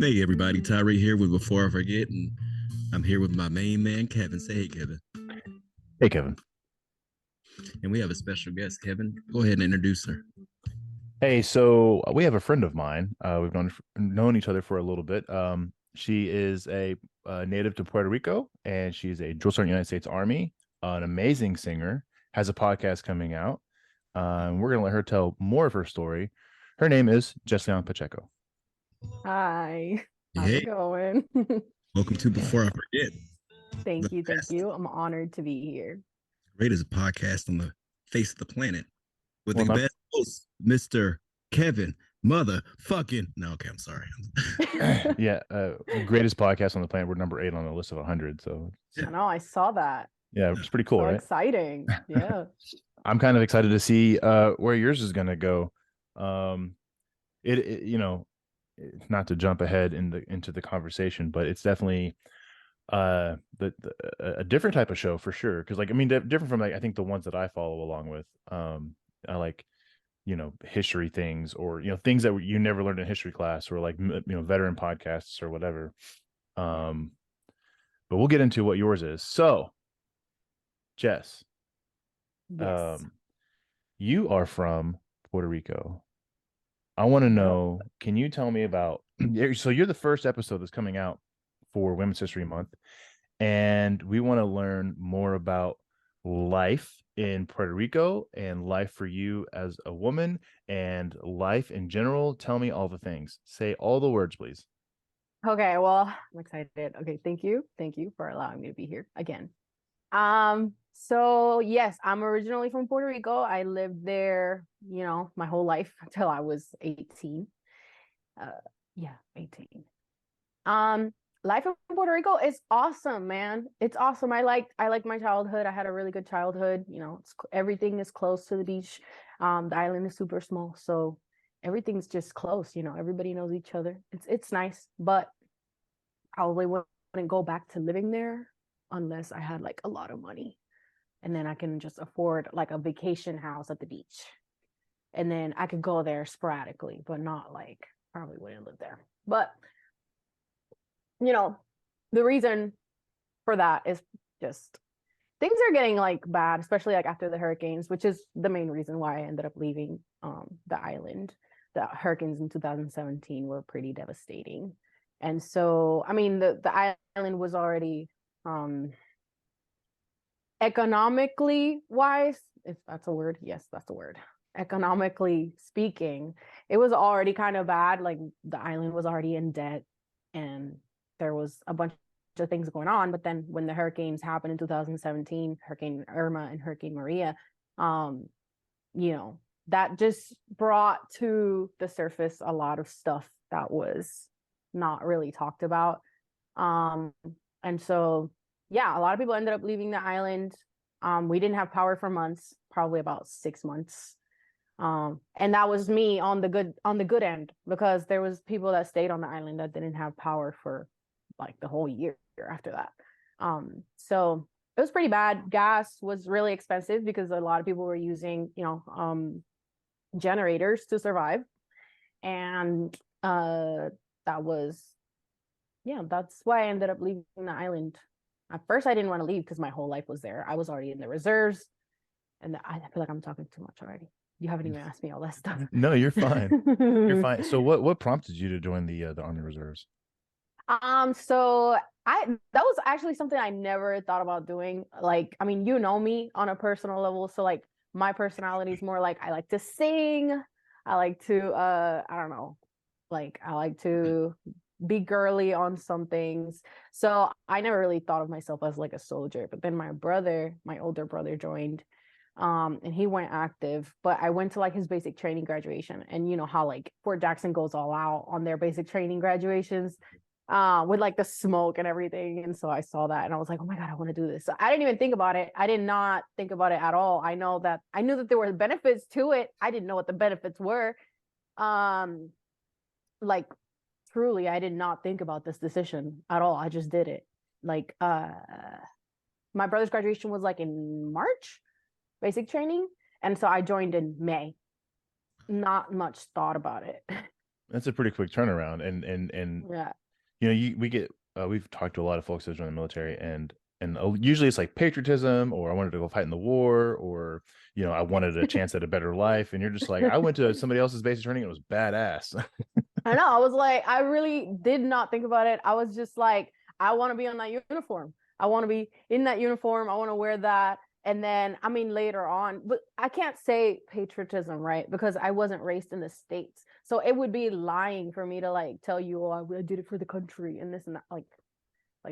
Hey everybody, Tyree here with Before I Forget, and I'm here with my main man, Kevin. Say hey, Kevin. Hey, Kevin. And we have a special guest, Kevin. Go ahead and introduce her. Hey, so we have a friend of mine. We've known each other for a little bit. She is a native to Puerto Rico, and she's a drill sergeant in the United States Army, an amazing singer, has a podcast coming out. We're going to let her tell more of her story. Her name is Jeslian Pacheco. Hi, how's Hey, it going? welcome to Before I Forget. The Thank you, thank best, you. I'm honored to be here. greatest podcast on the face of the planet with Well, the not best host, Mr. Kevin. Motherfucking no, okay, I'm sorry. yeah, greatest podcast on the planet. We're number 8 on the list of 100. So I know, I saw that. yeah, it's pretty cool, So right? exciting. Yeah. I'm kind of excited to see where yours is going to go. Um, not to jump ahead into the conversation, but it's definitely a different type of show for sure. Because like I mean, different from like I think the ones that I follow along with. I like history things or things that you never learned in history class or like veteran podcasts or whatever. But we'll get into what yours is. So, Jess, Yes. you are from Puerto Rico. I want to Yep. know, can you tell me about so you're the first episode that's coming out for Women's History Month, and we want to learn more about life in Puerto Rico and life for you as a woman and life in general. Tell me all the things. Say all the words, please. Okay, well, I'm excited. Okay, thank you. Thank you for allowing me to be here again. So yes, I'm originally from Puerto Rico. I lived there, my whole life until I was 18. Yeah, 18. Life in Puerto Rico is awesome, man. It's awesome. I like my childhood. I had a really good childhood. Everything is close to the beach. The island is super small, so everything's just close. Everybody knows each other. It's nice, but probably wouldn't go back to living there unless I had like a lot of money, and then I can just afford like a vacation house at the beach, and then I could go there sporadically, but not like probably wouldn't live there. But the reason for that is just things are getting like bad, especially like after the hurricanes, which is the main reason why I ended up leaving the island. The hurricanes in 2017 were pretty devastating. And so, I mean, the island was already economically wise, if that's a word. Yes, that's a word. Economically speaking, it was already kind of bad. Like the island was already in debt, and there was a bunch of things going on. But then when the hurricanes happened in 2017, Hurricane Irma and Hurricane Maria, um, that just brought to the surface a lot of stuff that was not really talked about. Um, and so, yeah, a lot of people ended up leaving the island. We didn't have power for months, probably about 6 months. And that was me on the good end, because there was people that stayed on the island that didn't have power for like the whole year after that. So it was pretty bad. Gas was really expensive because a lot of people were using, generators to survive. And that was, yeah, that's why I ended up leaving the island. At first, I didn't want to leave because my whole life was there. I was already in the reserves, and I feel like I'm talking too much already. You haven't even asked me all that stuff. No, you're fine. You're fine. So what prompted you to join the Army Reserves? So that was actually something I never thought about doing. Like, I mean, me on a personal level, so like my personality is more like I like to sing. I like to I don't know, like I like to be girly on some things. So I never really thought of myself as like a soldier. But then my older brother joined, and he went active. But I went to like his basic training graduation, and you know how like Fort Jackson goes all out on their basic training graduations, with like the smoke and everything. And so I saw that and I was like, oh my God, I want to do this. So I didn't even think about it. I did not think about it at all. I knew that there were benefits to it. I didn't know what the benefits were. Like truly, I did not think about this decision at all. I just did it. Like my brother's graduation was like in March, basic training. And so I joined in May. Not much thought about it. That's a pretty quick turnaround. And Yeah. you know, we've talked to a lot of folks that join the military, and usually it's like patriotism, or I wanted to go fight in the war, or you know, I wanted a chance at a better life. And you're just like, I went to somebody else's basic training, and it was badass. I know. I was like, I really did not think about it. I was just like, I want to be on that uniform. I want to be in that uniform. I want to wear that. And then, I mean, later on, but I can't say patriotism, right? Because I wasn't raised in the States. So it would be lying for me to like tell you, oh, I did it for the country and this and that. Like,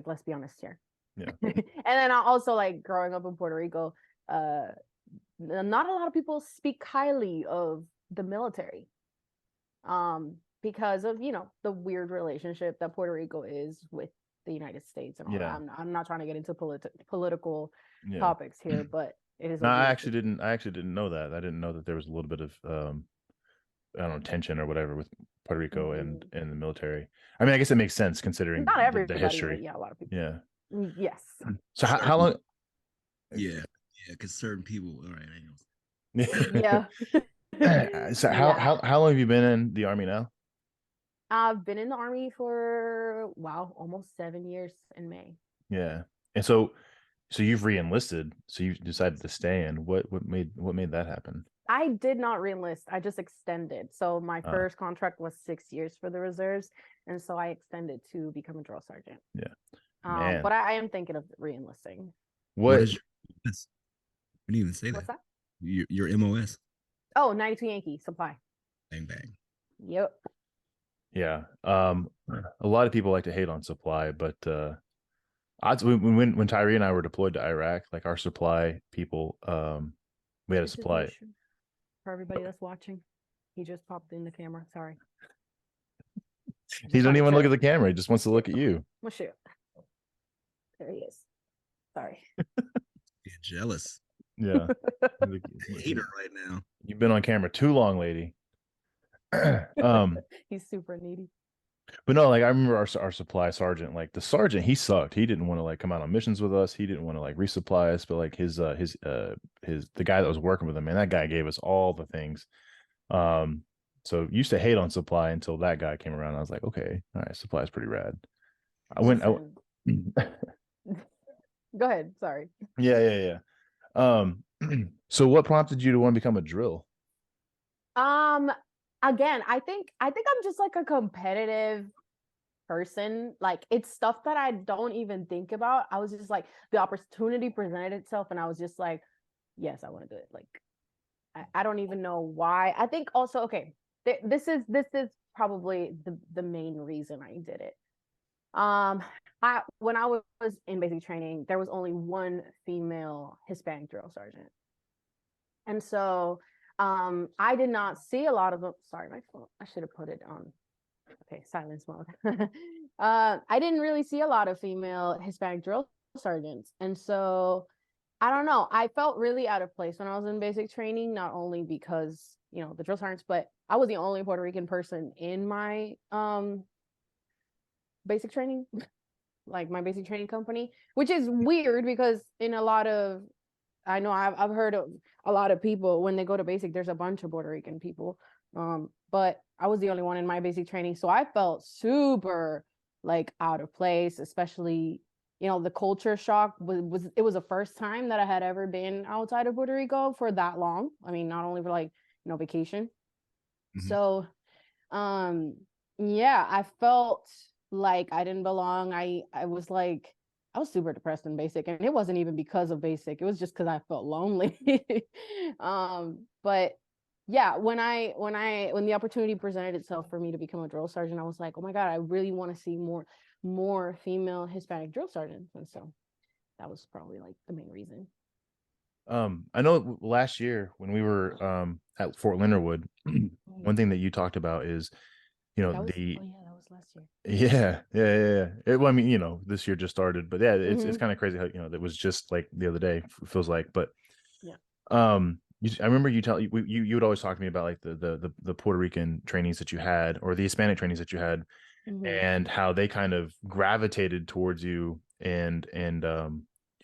let's be honest here. Yeah. And then I also like growing up in Puerto Rico, not a lot of people speak highly of the military. Because of, you know, the weird relationship that Puerto Rico is with the United States and all that. I'm not trying to get into political topics here, but it is. No, I actually didn't know that. I didn't know that there was a little bit of I don't know, tension or whatever with Puerto Rico and the military. I mean, I guess it makes sense considering not everybody, the history. yeah, a lot of people. Yeah. Yes. So how long? Yeah, because certain people. All right, Yeah. So how long have you been in the Army now? I've been in the Army for almost 7 years in May. Yeah. And so you've re-enlisted, so you decided to stay in. What made that happen? I did not re-enlist. I just extended. So my first contract was 6 years for the reserves, and so I extended to become a drill sergeant. Yeah. But I am thinking of re-enlisting. What is your MOS? We didn't even say What's that? Your MOS. Oh, 92 Yankee supply. Bang bang. Yep. Yeah. A lot of people like to hate on supply, but when Tyree and I were deployed to Iraq, like our supply people, we had a supply. For everybody that's watching, he just popped in the camera. Sorry. He doesn't even look at the camera. He just wants to look at you. Well, shoot. There he is. Sorry. Get jealous. Yeah. Hater right now. You've been on camera too long, lady. He's super needy. But no, like I remember our supply sergeant, like the sergeant, he sucked. He didn't want to like come out on missions with us. He didn't want to like resupply us, but like the guy that was working with him, man, that guy gave us all the things. So used to hate on supply until that guy came around. I was like, okay, all right, supply is pretty rad. Go ahead. Sorry. Yeah. So what prompted you to want to become a drill? Again, I think I'm just like a competitive person. Like it's stuff that I don't even think about. I was just like, the opportunity presented itself and I was just like, yes, I want to do it. Like I don't even know why. I think also, okay, this is probably the main reason I did it. When I was in basic training, there was only one female Hispanic drill sergeant. And so I did not see a lot of them. Sorry, my phone. I should have put it on. Okay, silence mode. I didn't really see a lot of female Hispanic drill sergeants. And so I don't know. I felt really out of place when I was in basic training, not only because, you know, the drill sergeants, but I was the only Puerto Rican person in my basic training, like my basic training company, which is weird because in a lot of, I know I've heard of a lot of people when they go to basic, there's a bunch of Puerto Rican people. But I was the only one in my basic training. So I felt super like out of place, especially, you know, the culture shock was the first time that I had ever been outside of Puerto Rico for that long. I mean, not only for like, you know, vacation. Mm-hmm. So, yeah, I felt like I didn't belong. I was super depressed in basic, and it wasn't even because of basic. It was just because I felt lonely. But yeah, when the opportunity presented itself for me to become a drill sergeant, I was like, oh my God, I really want to see more female Hispanic drill sergeants. And so that was probably like the main reason. I know last year when we were at Fort Leonard Wood, one thing that you talked about is, you know, that was last year. Yeah. Well, I mean, you know, this year just started, but yeah, it's kind of crazy how, you know, that was just like the other day, feels like, but yeah. I remember you would always talk to me about like the Puerto Rican trainings that you had, or the Hispanic trainings that you had, and how they kind of gravitated towards you, and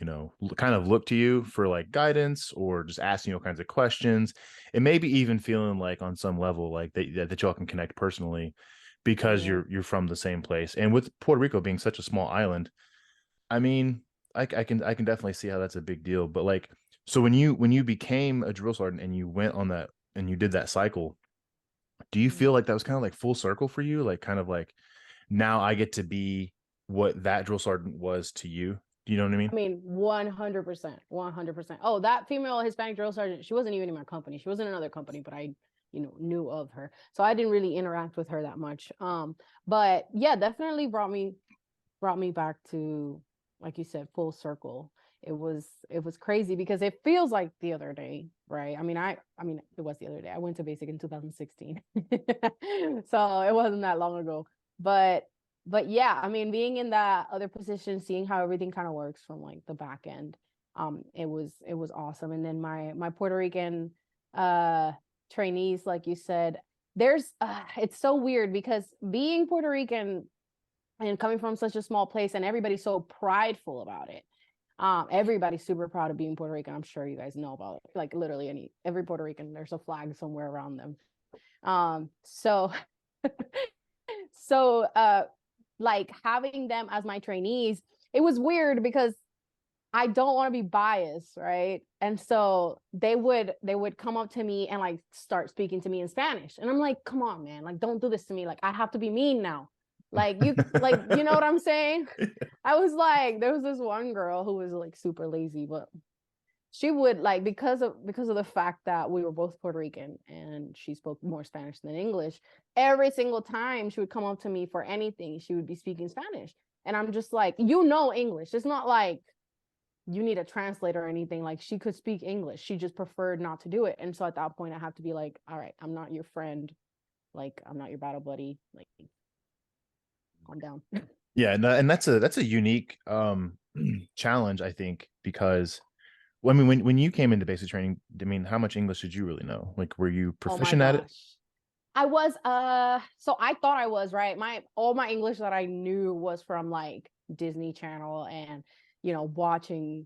kind of look to you for like guidance or just asking you all kinds of questions, and maybe even feeling like on some level like that y'all can connect personally because Yeah. you're from the same place. And with Puerto Rico being such a small island, I mean, I can definitely see how that's a big deal. But like, so when you became a drill sergeant and you went on that and you did that cycle, do you feel like that was kind of like full circle for you? Like kind of like now I get to be what that drill sergeant was to you. Do you know what I mean? I mean, 100%, 100%. Oh, that female Hispanic drill sergeant, she wasn't even in my company. She was in another company, but I, knew of her. So I didn't really interact with her that much. But yeah, definitely brought me back to, like you said, full circle. It was crazy because it feels like the other day, right? I mean, it was the other day. I went to basic in 2016. So it wasn't that long ago. But yeah, I mean, being in that other position, seeing how everything kind of works from like the back end, it was awesome. And then my Puerto Rican trainees, like you said, it's so weird because being Puerto Rican and coming from such a small place, and everybody's so prideful about it. Everybody's super proud of being Puerto Rican. I'm sure you guys know about it. Like literally every Puerto Rican, there's a flag somewhere around them. So like having them as my trainees, it was weird because I don't want to be biased, right? And so they would come up to me and like start speaking to me in Spanish. And I'm like, come on, man, like don't do this to me. Like I have to be mean now. Like you know what I'm saying? I was like, there was this one girl who was like super lazy, but she would like, because of the fact that we were both Puerto Rican and she spoke more Spanish than English, every single time she would come up to me for anything, she would be speaking Spanish. And I'm just like, English. It's not like you need a translator or anything. Like she could speak English. She just preferred not to do it. And so at that point I have to be like, all right, I'm not your friend. Like I'm not your battle buddy. Like calm down. Yeah, and that's a unique challenge, I think, because well, I mean, when you came into basic training, I mean, how much English did you really know? Like, were you proficient at it? I was so I thought I was, right. All my English that I knew was from like Disney Channel and watching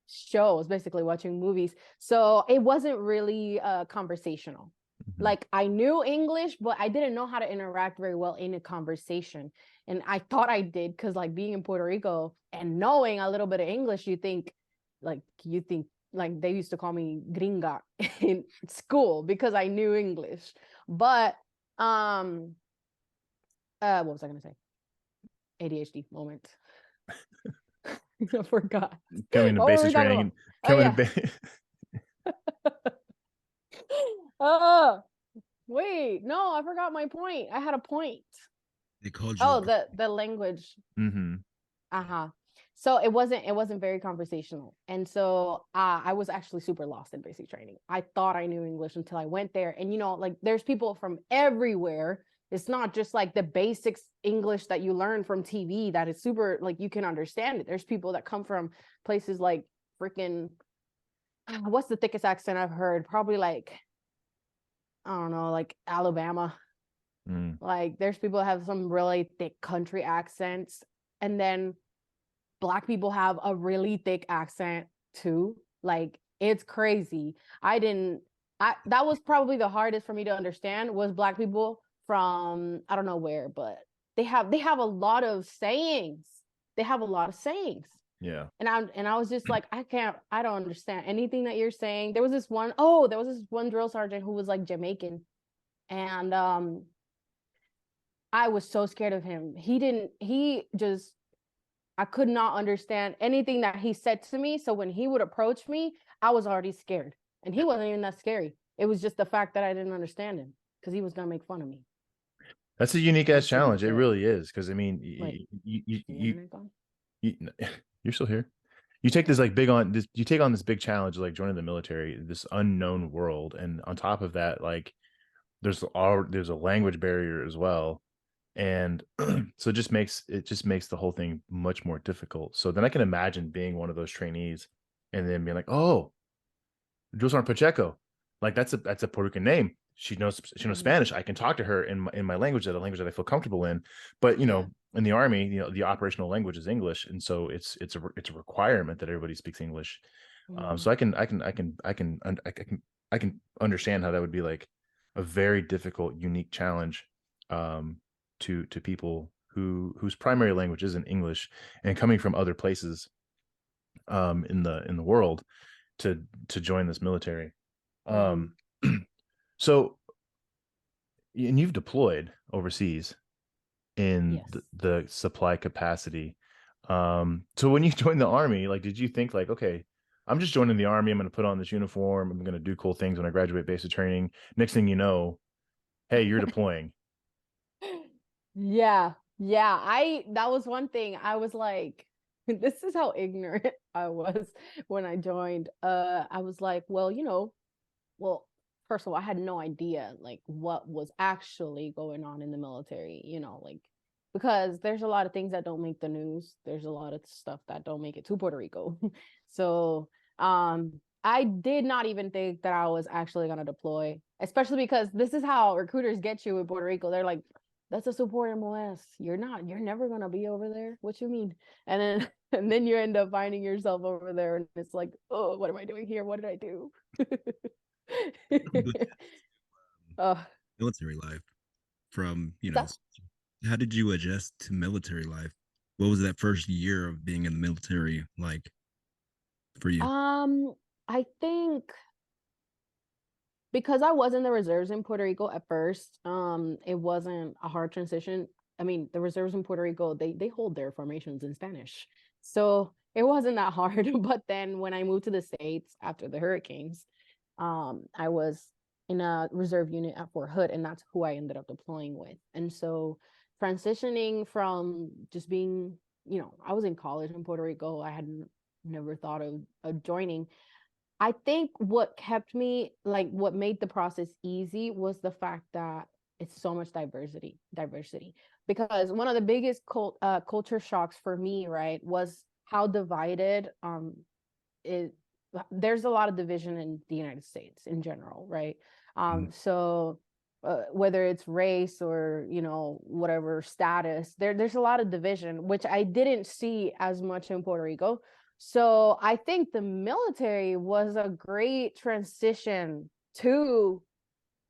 shows, basically watching movies. So it wasn't really conversational. Mm-hmm. Like I knew English, but I didn't know how to interact very well in a conversation. And I thought I did because like being in Puerto Rico and knowing a little bit of English, you think like they used to call me gringa in school because I knew English. But what was I gonna say? ADHD moment. I forgot. Coming to basic training. Oh, wait, no, I forgot my point. I had a point. They called you. The language. Mm-hmm. So it wasn't very conversational. And so I was actually super lost in basic training. I thought I knew English until I went there. And like there's people from everywhere. It's not just like the basics English that you learn from TV that is super like you can understand it. There's people that come from places like freaking, what's the thickest accent I've heard? Probably like, I don't know, like Alabama. Like there's people that have some really thick country accents, and then Black people have a really thick accent too. Like it's crazy. That was probably the hardest for me to understand was Black people from I don't know where, but they have a lot of sayings. Yeah. And I was just like, I don't understand anything that you're saying. There was this one drill sergeant who was like Jamaican, and I was so scared of him. I could not understand anything that he said to me. So when he would approach me, I was already scared. And he wasn't even that scary. It was just the fact that I didn't understand him because he was going to make fun of me. That's a unique ass challenge. It really is. Because I mean, you're still here. You take this like you take on this big challenge, like joining the military, this unknown world. And on top of that, like there's a language barrier as well. And so it just makes the whole thing much more difficult. So then I can imagine being one of those trainees and then being like, oh, Jeslian Pacheco, like that's a Puerto Rican name. She knows Spanish. I can talk to her in my language, the language that I feel comfortable in. But in the Army, you know, the operational language is English, and so it's a requirement that everybody speaks English. So I can understand how that would be like a very difficult, unique challenge to people whose primary language isn't English and coming from other places in the world to join this military. So, and you've deployed overseas in Yes. the supply capacity. So when you joined the Army, like, did you think like, okay, I'm just joining the Army, I'm going to put on this uniform, I'm going to do cool things when I graduate basic training. Next thing you know, hey, you're deploying. Yeah. That was one thing. I was like, this is how ignorant I was when I joined. I was like, well, first of all, I had no idea like what was actually going on in the military, like because there's a lot of things that don't make the news. There's a lot of stuff that don't make it to Puerto Rico. So I did not even think that I was actually gonna deploy, especially because this is how recruiters get you in Puerto Rico. They're like, that's a support MOS. You're never gonna be over there. What you mean? And then and then you end up finding yourself over there and it's like, oh, what am I doing here? What did I do? Military life from, So, how did you adjust to military life? What was that first year of being in the military like for you? I think because I was in the reserves in Puerto Rico at first, it wasn't a hard transition. I mean, the reserves in Puerto Rico, they hold their formations in Spanish. So it wasn't that hard. But then when I moved to the States after the hurricanes, I was in a reserve unit at Fort Hood, and that's who I ended up deploying with. And so transitioning from just being, I was in college in Puerto Rico. I had never thought of joining. I think what kept me, like what made the process easy was the fact that it's so much diversity. Because one of the biggest culture shocks for me, right, was how divided it there's a lot of division in the United States in general, right? So whether it's race or whatever status, there's a lot of division, which I didn't see as much in Puerto Rico. So I think the military was a great transition to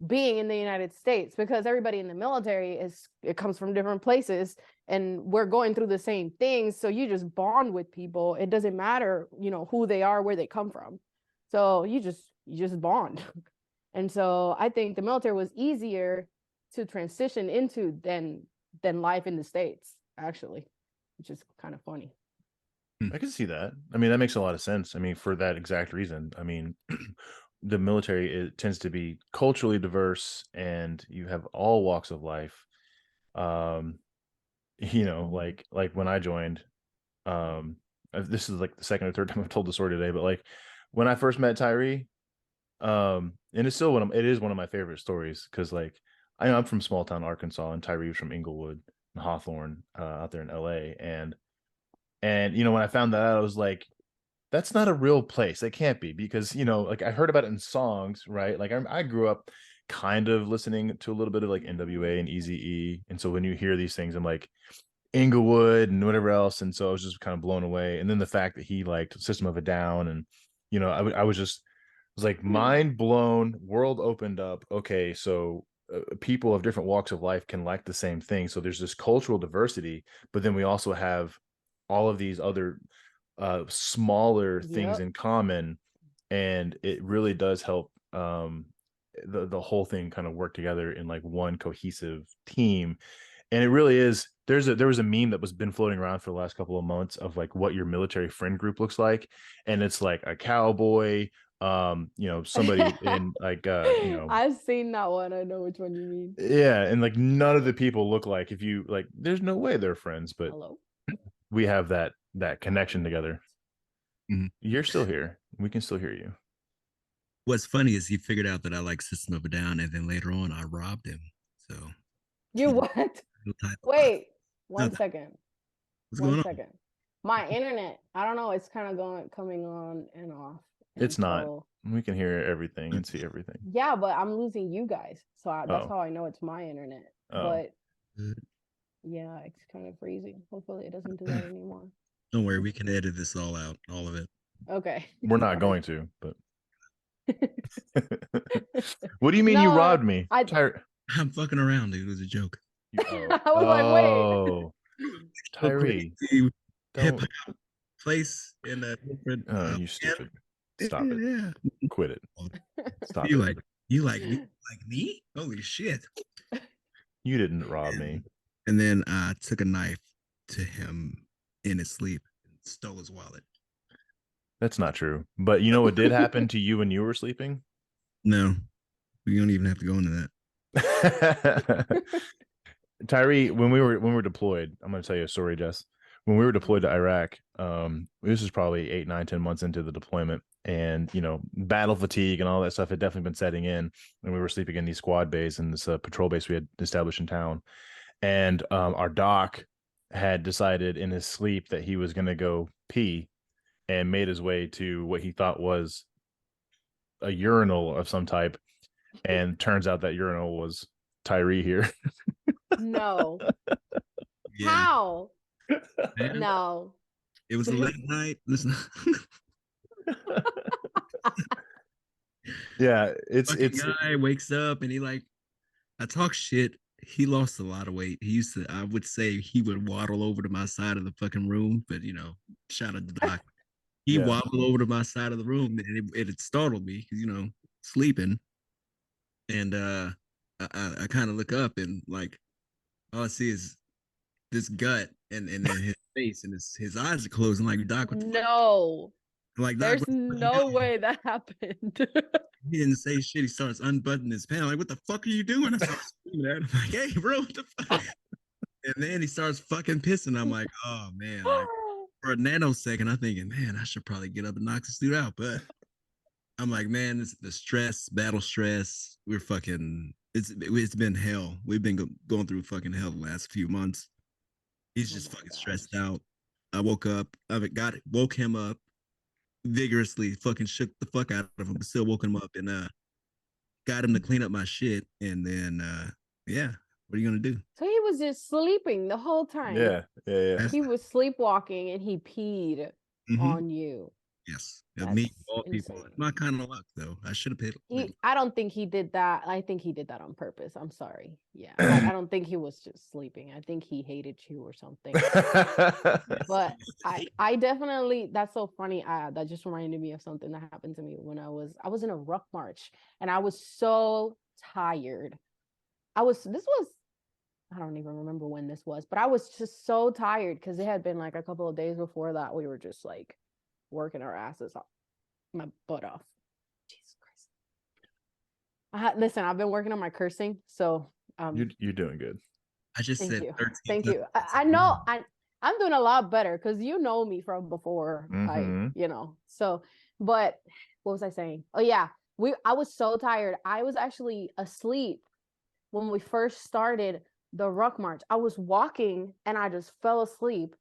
being in the United States, because everybody in the military it comes from different places and we're going through the same things. So you just bond with people. It doesn't matter, who they are, where they come from. So you just bond. And so I think the military was easier to transition into than life in the States, actually, which is kind of funny. I can see that. I mean, that makes a lot of sense. I mean, for that exact reason. I mean, the military, it tends to be culturally diverse and you have all walks of life. Like when I joined, this is like the second or third time I've told the story today, but like when I first met Tyree, and it's still it is one of my favorite stories, because like I know I'm from small town Arkansas and Tyree was from Inglewood and Hawthorne, out there in LA, and when I found that out, I was like, that's not a real place. It can't be, because like I heard about it in songs, right? Like I grew up kind of listening to a little bit of like NWA and Eazy-E, and so when you hear these things, I'm like Inglewood and whatever else, and so I was just kind of blown away. And then the fact that he liked System of a Down, and I was like mind blown. World opened up. Okay, so people of different walks of life can like the same thing. So there's this cultural diversity, but then we also have all of these other smaller things in common, and it really does help the whole thing kind of work together in like one cohesive team. And it really is. There was a meme that was been floating around for the last couple of months of like what your military friend group looks like, and it's like a cowboy, somebody in like I've seen that one. I know which one you mean. yeah, and like none of the people look like, if you like, there's no way they're friends, but Hello. we have that connection together. Mm-hmm. You're still here. We can still hear you. What's funny is he figured out that I like System of a Down, and then later on I robbed him. So You what? Wait, one second. What's going on? My internet, I don't know, it's kind of coming on and off. It's not. We can hear everything and see everything. Yeah, but I'm losing you guys. So that's how I know it's my internet. But Yeah, it's kind of freezing. Hopefully, it doesn't do that anymore. Don't worry, we can edit this all out, all of it. Okay. We're not Sorry. going to, but what do you mean you No, robbed me? I I'm fucking around, dude. It was a joke. Oh, I was like, wait. oh, So Tyree, crazy hip don't. hop place in a different. You stupid. Stop it. Yeah. Quit it. Stop You it. like you like me? Holy shit! You didn't rob me. And then I took a knife to him in his sleep and stole his wallet. That's not true. But you know what did happen to you when you were sleeping? No, we don't even have to go into that. Tyree, when we were deployed, I'm going to tell you a story, Jess. When we were deployed to Iraq, this was probably 8, 9, 10 months into the deployment, and battle fatigue and all that stuff had definitely been setting in, and we were sleeping in these squad bays and this patrol base we had established in town, and our doc had decided in his sleep that he was going to go pee, and made his way to what he thought was a urinal of some type, and turns out that urinal was Tyree here. No. Yeah, How? man, No. it was a late night. Yeah, it's Guy wakes up and he like, I talk shit. He lost a lot of weight. He used to, I would say he would waddle over to my side of the fucking room, but shout out to Doc. He yeah. waddled over to my side of the room and it had startled me because sleeping. And I kind of look up and like all I see is this gut and then his face and his eyes are closed. And like, Doc, what the fuck? No. Like, Doc, There's what the fuck you no doing? way that happened. He didn't say shit. He starts unbuttoning his pants. Like, what the fuck are you doing? I start screaming at him. I'm like, hey, bro, what the fuck? And then he starts fucking pissing. I'm like, oh man, like for a nanosecond, I'm thinking, man, I should probably get up and knock this dude out. But I'm like, man, it's the stress, battle stress. We're fucking. It's been hell. We've been going through fucking hell the last few months. He's Oh just my fucking gosh. stressed out. I woke up. Woke him up vigorously. Fucking shook the fuck out of him, but still woke him up and got him to clean up my shit. And then yeah, what are you gonna do? So he was just sleeping the whole time. Yeah. He was sleepwalking and he peed Mm-hmm. on you. Yes, me, That's all people. insane. It's my kind of luck, though. I should have paid. I don't think he did that. I think he did that on purpose. I'm sorry. Yeah. I don't think he was just sleeping. I think he hated you or something. But I definitely, that's so funny. That just reminded me of something that happened to me when I was in a ruck march and I was so tired. This was, I don't even remember when this was, but I was just so tired because it had been like a couple of days before that. We were just like working our asses off, my butt off. Jesus Christ. Listen, I've been working on my cursing, so You're doing good. I just thank said you. 13 Thank times. you. I know I'm doing a lot better because you know me from before. Mhm. So but what was I saying? Oh yeah. I was so tired. I was actually asleep when we first started the ruck march. I was walking and I just fell asleep.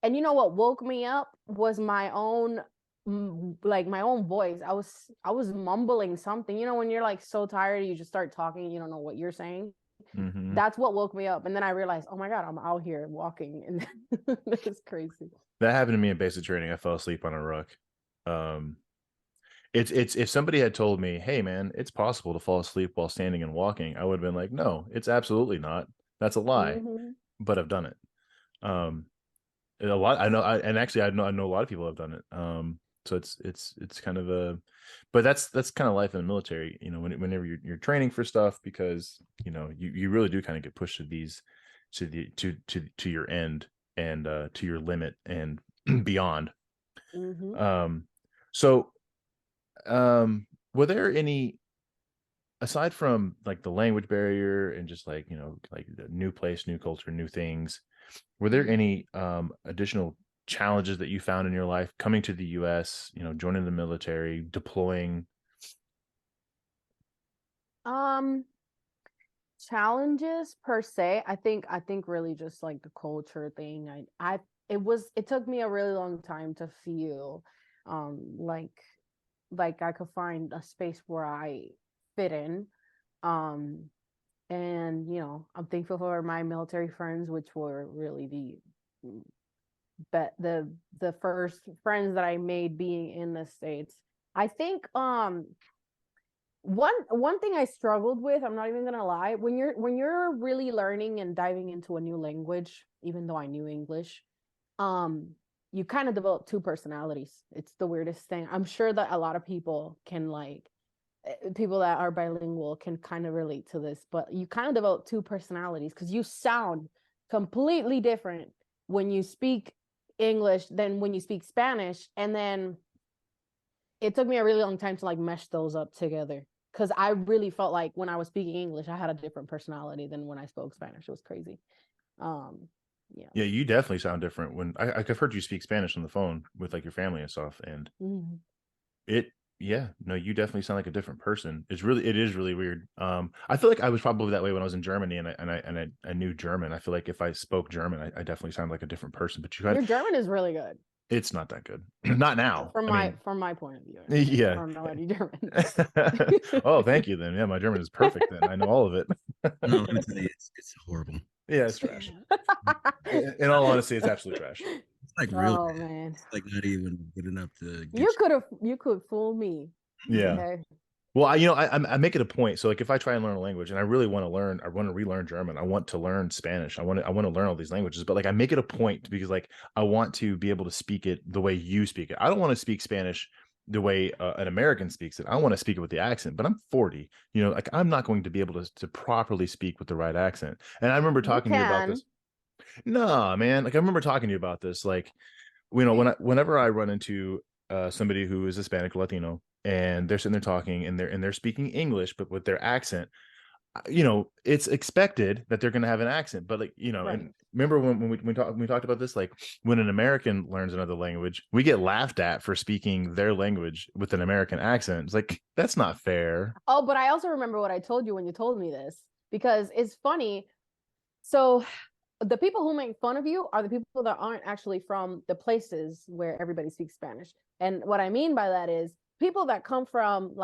And you know what woke me up was my own my own voice. I was mumbling something. You know, when you're like so tired, you just start talking, you don't know what you're saying. Mhm. That's what woke me up. And then I realized, oh my God, I'm out here walking. And it's crazy. That happened to me in basic training. I fell asleep on a ruck. It's if somebody had told me, "Hey, man, it's possible to fall asleep while standing and walking," I would have been like, "No, it's absolutely not. That's a lie." Mm-hmm. But I've done it. A lot. I know. I know a lot of people have done it. So it's kind of but that's kind of life in the military. Whenever you're training for stuff, because you really do kind of get pushed to these to your end and to your limit and beyond. Mm-hmm. So were there any, aside from like the language barrier and just like like the new place, new culture, new things, were there any additional challenges that you found in your life coming to the US, joining the military, deploying? Challenges per se, I think really just like the culture thing. It took me a really long time to feel like I could find a space where I fit in. um And I'm thankful for my military friends, which were really the first friends that I made being in the States. I think one thing I struggled with, I'm not even gonna lie, when you're really learning and diving into a new language, even though I knew English, you kind of develop two personalities. It's the weirdest thing. I'm sure that a lot of people can people that are bilingual can kind of relate to this, but you kind of develop two personalities because you sound completely different when you speak English than when you speak Spanish. And then it took me a really long time to mesh those up together, because I really felt like when I was speaking English, I had a different personality than when I spoke Spanish. It was crazy. Yeah. Yeah, you definitely sound different when I've heard you speak Spanish on the phone with your family and stuff, and no, you definitely sound like a different person. It is really weird. I feel like I was probably that way when I was in Germany, and I knew German. I feel like if I spoke German, I definitely sound like a different person. But your German is really good. It's not that good. Not now. From my point of view. Yeah. I don't know any German. Oh, thank you then. Yeah, my German is perfect then. I know all of it. No, let me tell you, it's horrible. Yeah, it's trash. In all honesty, it's absolute trash. It's real. Oh man. It's not even good enough to get you could fool me. Yeah. Okay. Well, I make it a point. So if I try and learn a language and I really want to relearn German, I want to learn Spanish. I want to learn all these languages, but I make it a point because I want to be able to speak it the way you speak it. I don't want to speak Spanish the way an American speaks it. I want to speak it with the accent, but I'm 40, I'm not going to be able to properly speak with the right accent. And I remember talking to you about this. No, man. I remember talking to you about this. Whenever I run into somebody who is Hispanic or Latino, and they're sitting there talking and they're speaking English, but with their accent, it's expected that they're going to have an accent. But right. And remember when we talked about this, when an American learns another language, we get laughed at for speaking their language with an American accent. It's that's not fair. Oh, but I also remember what I told you when you told me this, because it's funny. So the people who make fun of you are the people that aren't actually from the places where everybody speaks Spanish. And what I mean by that is people that come from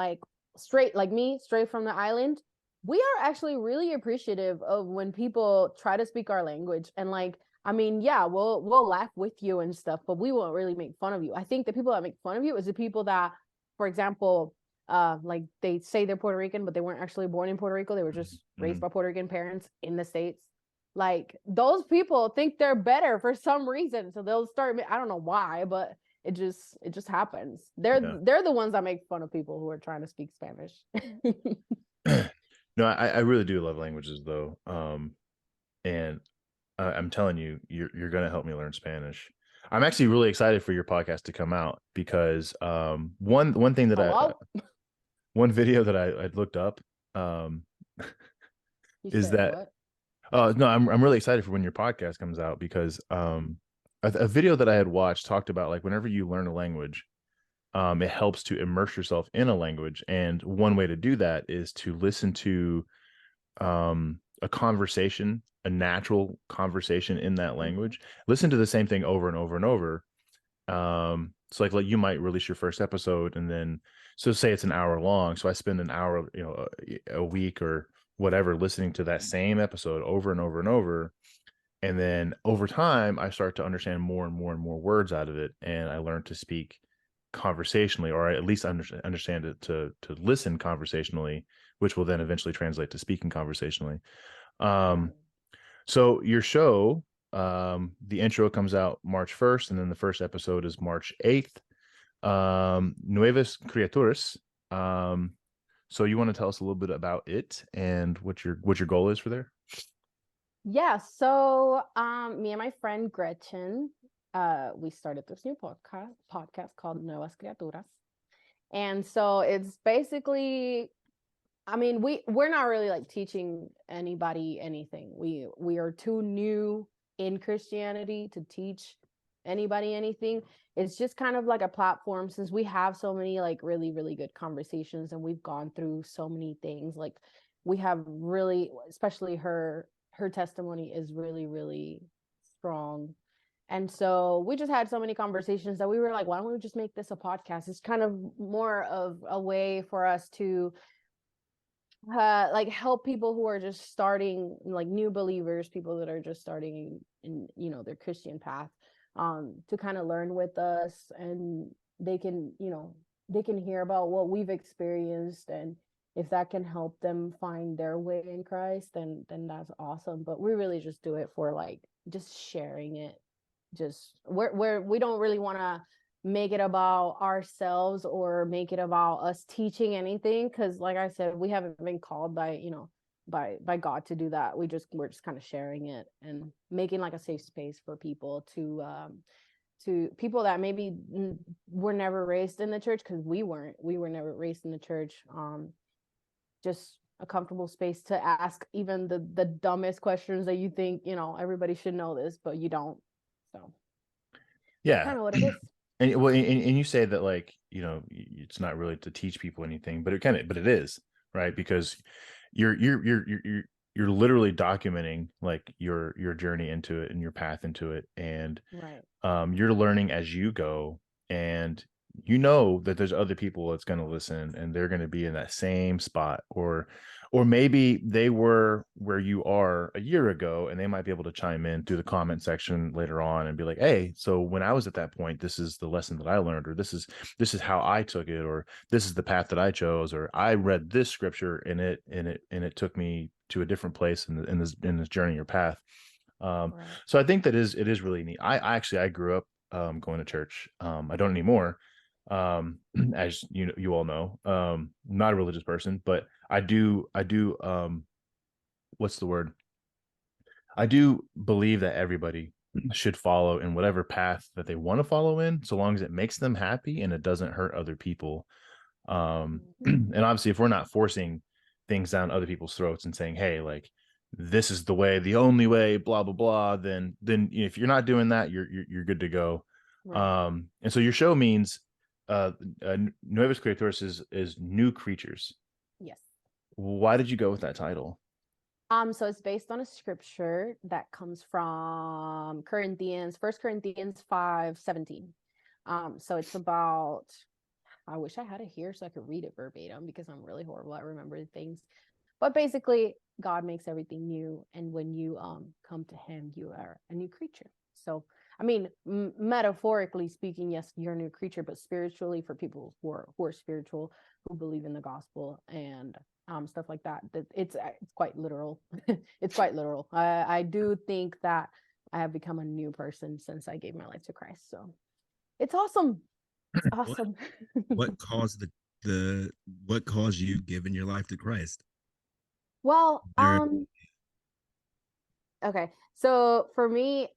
straight from the island. We are actually really appreciative of when people try to speak our language. And we'll laugh with you and stuff, but we won't really make fun of you. I think the people that make fun of you is the people that, for example, they say they're Puerto Rican, but they weren't actually born in Puerto Rico. They were just raised by Puerto Rican parents in the States. Those people think they're better for some reason. So they'll start, I don't know why, but it just happens. They're the ones that make fun of people who are trying to speak Spanish. No, I really do love languages though. And I'm telling you, you're going to help me learn Spanish. I'm actually really excited for your podcast to come out because one thing that one video that I looked up is that what? No, I'm really excited for when your podcast comes out because a video that I had watched talked about whenever you learn a language, it helps to immerse yourself in a language, and one way to do that is to listen to a conversation, a natural conversation in that language. Listen to the same thing over and over and over. So you might release your first episode, and then say it's an hour long. So I spend an hour, a week or whatever, listening to that same episode over and over and over. And then over time, I start to understand more and more and more words out of it. And I learn to speak conversationally, or I at least understand it to listen conversationally, which will then eventually translate to speaking conversationally. So your show, the intro comes out March 1st, and then the first episode is March 8th. Nuevas Criaturas. So you want to tell us a little bit about it and what your goal is for there? Yeah. So me and my friend Gretchen, we started this new podcast called Nuevas Criaturas. And so it's basically, we're not really teaching anybody anything. We are too new in Christianity to teach anybody anything. It's just kind of like a platform, since we have so many really, really good conversations, and we've gone through so many things. We have really, especially her testimony is really, really strong. And so we just had so many conversations that we were like, why don't we just make this a podcast? It's kind of more of a way for us to like help people who are just starting, like new believers, people that are just starting in, you know, their Christian path, to kind of learn with us, and they can, you know, they can hear about what we've experienced, and if that can help them find their way in Christ, then that's awesome. But we really just do it for like just sharing it. Just we don't really want to make it about ourselves or make it about us teaching anything, because like I said, we haven't been called by, you know, by God to do that. We're just kind of sharing it and making like a safe space for people to people that maybe were never raised in the church, because we were never raised in the church. Just a comfortable space to ask even the dumbest questions that you think, you know, everybody should know this, but you don't. So Yeah. kind of what it is. And well, and you say that, like, you know, it's not really to teach people anything, but it is, right? Because you're literally documenting like your journey into it and your path into it, and Right. you're learning as you go, and you know that there's other people that's going to listen, and they're going to be in that same spot, or maybe they were where you are a year ago, and they might be able to chime in through the comment section later on and be like, hey, so when I was at that point, this is the lesson that I learned, or this is how I took it, or this is the path that I chose, or I read this scripture and it took me to a different place in this journey or path. Right. So I think it is really neat. I grew up going to church. I don't anymore. As you all know, not a religious person, but I do what's the word? I do believe that everybody should follow in whatever path that they want to follow in, so long as it makes them happy and it doesn't hurt other people. And obviously, if we're not forcing things down other people's throats and saying, hey, like, this is the way, the only way, blah blah blah, then if you're not doing that, you're good to go. Right. And so your show means Nuevas Criaturas is new creatures. Yes. Why did you go with that title? So it's based on a scripture that comes from First Corinthians 5:17. So it's about, I wish I had it here so I could read it verbatim, because I'm really horrible at remembering things. But basically, God makes everything new, and when you come to Him, you are a new creature. So, I mean, metaphorically speaking, yes, you're a new creature, but spiritually, for people who are spiritual, who believe in the gospel and stuff like that, that it's quite literal. It's quite literal. I do think that I have become a new person since I gave my life to Christ. So it's awesome. It's awesome. What caused the what caused you giving your life to Christ? Well, There, okay. So for me,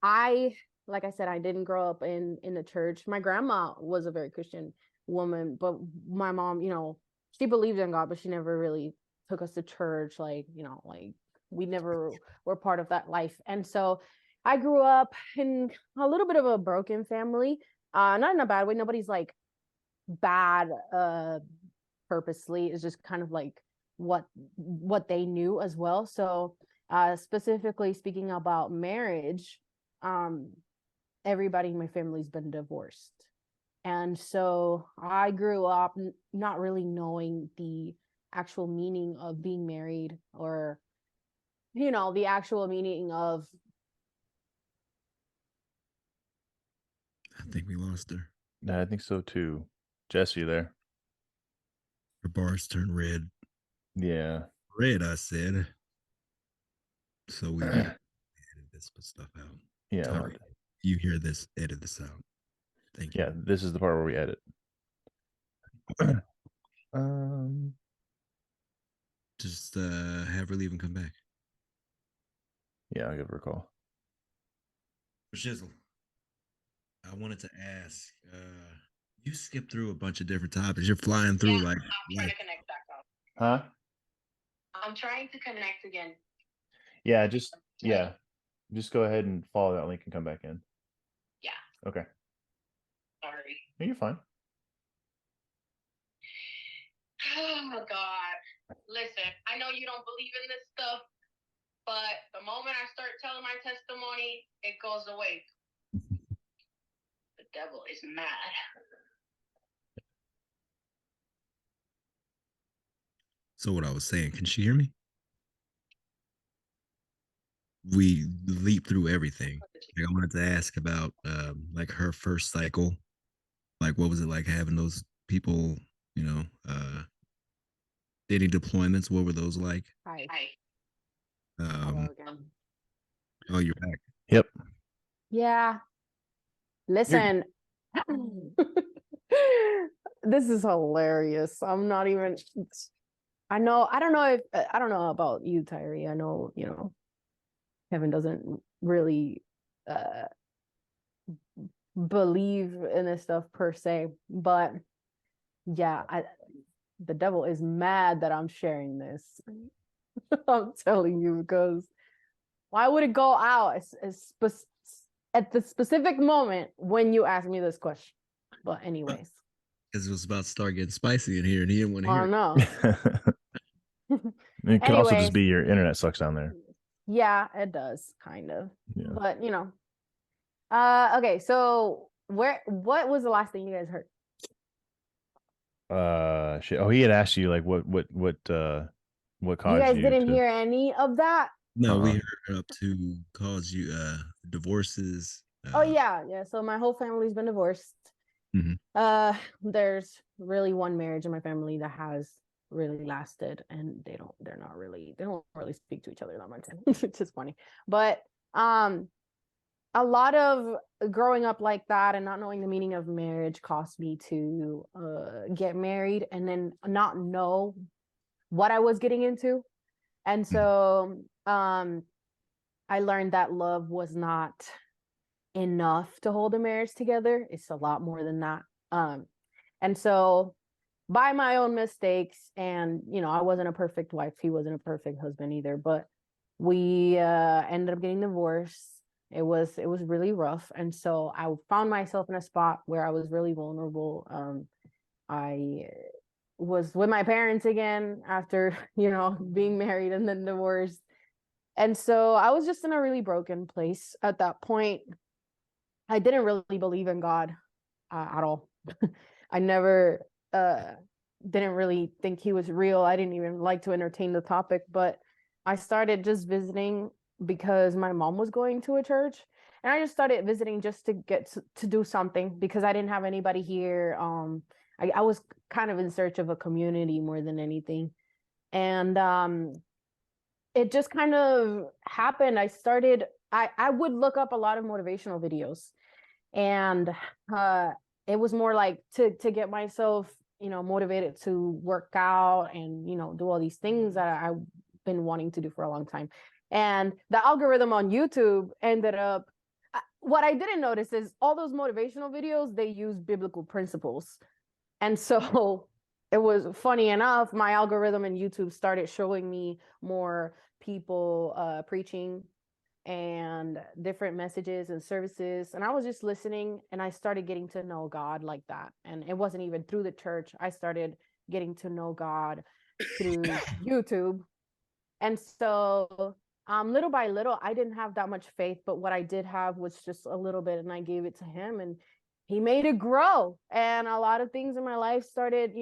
I, like I said, I didn't grow up in the church. My grandma was a very Christian woman, but my mom, you know, she believed in God, but she never really took us to church. Like, you know, like we never were part of that life. And so I grew up in a little bit of a broken family. Not in a bad way. Nobody's like bad purposely. It's just kind of like what they knew as well. So specifically speaking about marriage, um, everybody in my family's been divorced. And so I grew up not really knowing the actual meaning of being married, or, you know, the actual meaning of. I think we lost her. Yeah, I think so too. Jess, you there? Her bars turned red. Yeah. Red, I said. So we gotta edit this stuff out. Yeah. Tyree, you hear this, edit this out. Thank you. Yeah, this is the part where we edit. um Just have her leave and come back. yeah, I'll give her a call. Shizzle, I wanted to ask, you skip through a bunch of different topics. You're flying through Yeah, like I'm trying to connect back up. Huh? I'm trying to connect again. Yeah, just go ahead and follow that link and come back in. Yeah. Okay. Sorry. No, you're fine. Oh God. Listen, I know you don't believe in this stuff, but the moment I start telling my testimony, it goes away. The devil is mad. So what I was saying, can she hear me? We leap through everything. Like I wanted to ask about like her first cycle. Like what was it like having those people, you know, dating deployments? What were those like? Hi. Um Hello again. oh, you're back. Yep. Yeah. Listen. This is hilarious. I'm not even. I know. I don't know if I don't know about you, Tyree. I know, Kevin doesn't really uh believe in this stuff per se, but yeah, the devil is mad that I'm sharing this. I'm telling you, because why would it go out at the specific moment when you ask me this question? But anyways, Because it was about to start getting spicy in here and he didn't want to I hear don't it. know. It could also just Anyways, be your internet sucks down there. yeah, it does kind of. Yeah. But okay, so what was the last thing you guys heard? Shit. Oh, he had asked you like what You caused guys you didn't to hear any of that? No, we uh heard up to cause you divorces. Oh yeah. So my whole family's been divorced. Mhm. There's really one marriage in my family that has really lasted, and they don't really speak to each other that much, which is funny. But a lot of growing up like that and not knowing the meaning of marriage caused me to get married and then not know what I was getting into. And so I learned that love was not enough to hold a marriage together. It's a lot more than that. And so by my own mistakes, and I wasn't a perfect wife, he wasn't a perfect husband either, but we ended up getting divorced. It was really rough, and so I found myself in a spot where I was really vulnerable. I was with my parents again after being married and then divorced, and so I was just in a really broken place at that point. I didn't really believe in God at all. I never didn't really think he was real. I didn't even like to entertain the topic, but I started just visiting because my mom was going to a church, and I just started visiting just to get to do something because I didn't have anybody here. I was kind of in search of a community more than anything, and it just kind of happened. I would look up a lot of motivational videos, and it was more like to get myself motivated to work out and do all these things that I've been wanting to do for a long time. And the algorithm on YouTube ended up, what I didn't notice is all those motivational videos, they use biblical principles. And so it was funny enough, my algorithm in YouTube started showing me more people preaching and different messages and services, and I was just listening, and I started getting to know God like that. And it wasn't even through the church. I started getting to know God through YouTube. And so little by little, I didn't have that much faith, but what I did have was just a little bit, and I gave it to him, and he made it grow. And a lot of things in my life started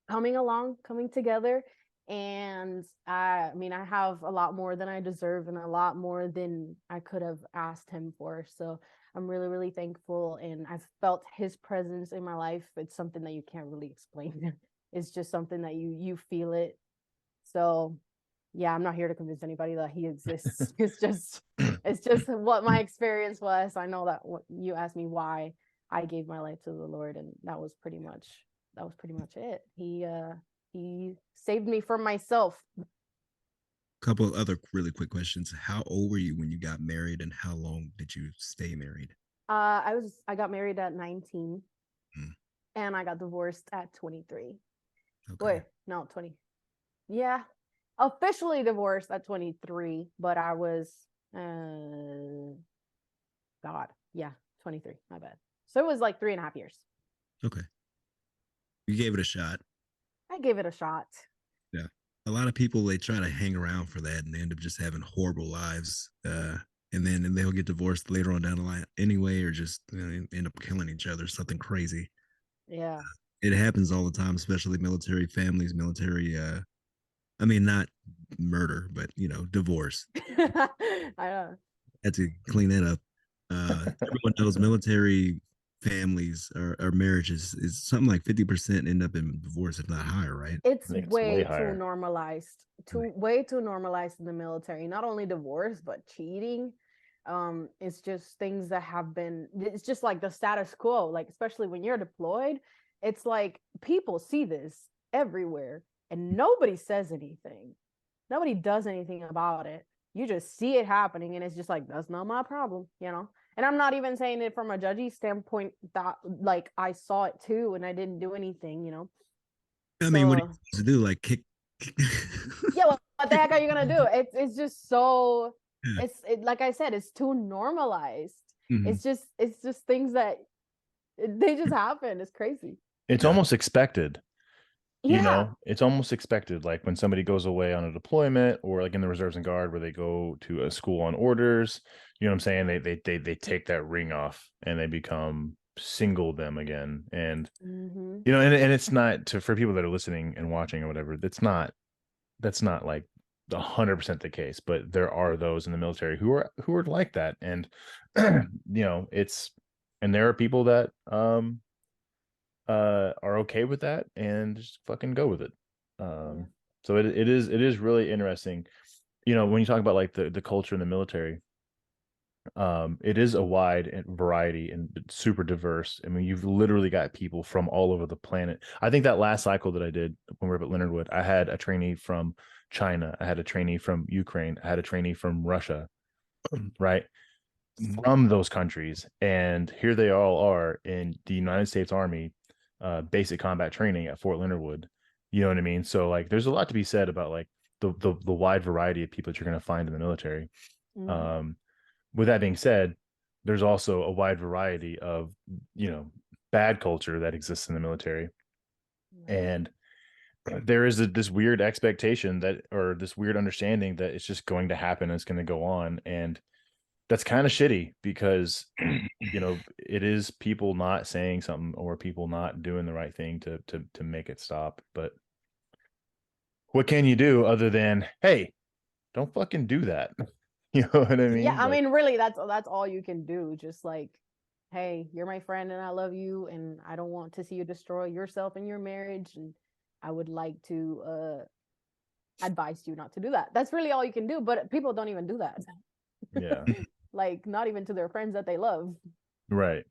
coming together. And I mean, I have a lot more than I deserve and a lot more than I could have asked him for. So I'm really, really thankful, and I've felt his presence in my life. It's something that you can't really explain. It's just something that you feel it. So yeah, I'm not here to convince anybody that he exists. It's just what my experience was. I know that you asked me why I gave my life to the Lord, and that was pretty much it. He saved me from myself. Couple of other really quick questions. How old were you when you got married, and how long did you stay married? I got married at 19, Hmm. and I got divorced at 23. Okay. Wait, no, 20. Yeah, officially divorced at 23, but I was God, yeah, 23. My bad. So it was like 3.5 years. Okay. You gave it a shot. I gave it a shot. Yeah. A lot of people, they try to hang around for that and they end up just having horrible lives. And then they'll get divorced later on down the line anyway, or just end up killing each other, something crazy. Yeah. it happens all the time, especially military families, military. I mean, not murder, but divorce. I know. Had to clean that up. Everyone knows military families or marriages is something like 50% end up in divorce, if not higher, right? It's I think it's way way too higher. normalized, Right. way too normalized in the military. Not only divorce, but cheating. It's just things that have been. It's just like the status quo. Like especially when you're deployed, it's like people see this everywhere, and nobody says anything. Nobody does anything about it. You just see it happening, and it's just like that's not my problem, you know. And I'm not even saying it from a judgy standpoint that like I saw it too, and I didn't do anything, you know. I mean, what are So you supposed to do? Like kick? yeah, what the heck are you gonna do? It's just so Yeah. like I said, it's too normalized. Mhm. It's just things that they just happen. It's crazy. It's Yeah. almost expected. Yeah. It's almost expected. Like when somebody goes away on a deployment or like in the reserves and guard where they go to a school on orders, you know what I'm saying? They take that ring off and they become single them again. And Mm-hmm. and it's not for people that are listening and watching or whatever, that's not like 100% the case, but there are those in the military who are like that. And it's and there are people that are okay with that and just fucking go with it. Yeah. So it is really interesting. When you talk about like the culture in the military, it is a wide variety and super diverse. I mean, you've literally got people from all over the planet. I think that last cycle that I did when we were up at Leonard Wood, I had a trainee from China, I had a trainee from Ukraine, I had a trainee from Russia, right? From those countries, and here they all are in the United States Army basic combat training at Fort Leonard Wood. You know what I mean? So like there's a lot to be said about like the wide variety of people that you're going to find in the military. Mm-hmm. With that being said, there's also a wide variety of bad culture that exists in the military. And there is this weird expectation that, or this weird understanding that it's just going to happen, it's going to go on. And that's kind of shitty because it is people not saying something or people not doing the right thing to make it stop. But what can you do other than, hey, don't fucking do that? You know what I Yeah, mean? I Like, mean, really, that's all you can do. Just like, hey, you're my friend and I love you, and I don't want to see you destroy yourself and your marriage, and I would like to advise you not to do that. That's really all you can do. But people don't even do that. yeah, Like, not even to their friends that they love. right.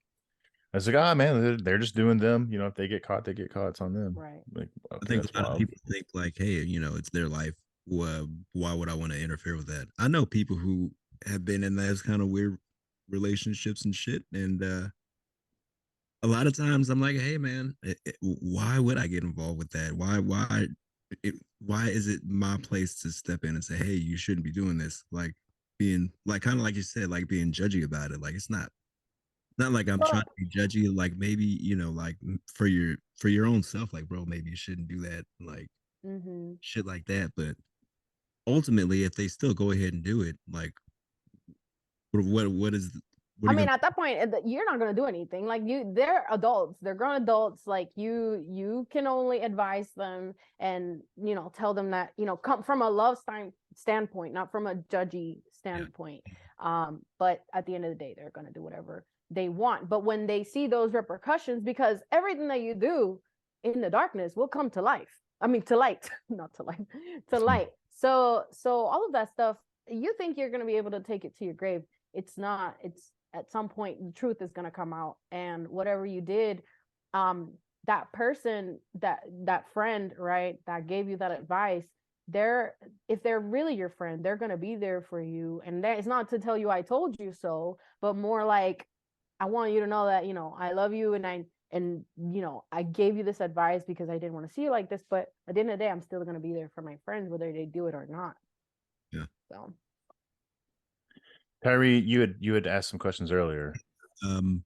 It's like, ah, man, they're just doing them. If they get caught, they get caught. It's on them. Right. Like, I okay, think that's a lot of wild. people think like, hey, it's their life. Why would I want to interfere with that? I know people who have been in those kind of weird relationships and shit, and a lot of times I'm like, hey, man, why would I get involved with that? Why is it my place to step in and say, hey, you shouldn't be doing this? Like being like kind of like you said, like being judgy about it. Like it's not like I'm trying Well, to be judgy. Like maybe like for your own self, like bro, maybe you shouldn't do that. Like mm-hmm. shit like that. But ultimately, if they still go ahead and do it, like what I are you mean, gonna? at that point, you're not gonna do anything. Like they're adults. They're grown adults. Like you can only advise them and tell them that come from a love standpoint, not from a judgy Yeah, standpoint. But at the end of the day, they're gonna do whatever they want. But when they see those repercussions, because everything that you do in the darkness will come to life. I mean, to light, not to life, to light. So all of that stuff, you think you're gonna be able to take it to your grave. It's not. It's at some point the truth is going to come out, and whatever you did, that person, that friend, right, that gave you that advice, if they're really your friend, they're going to be there for you. And that is not to tell you I told you so, but more like I want you to know that I love you, and I gave you this advice because I didn't want to see you like this, but at the end of the day I'm still going to be there for my friends whether they do it or not. yeah. So Tyree, you had asked some questions earlier. Um,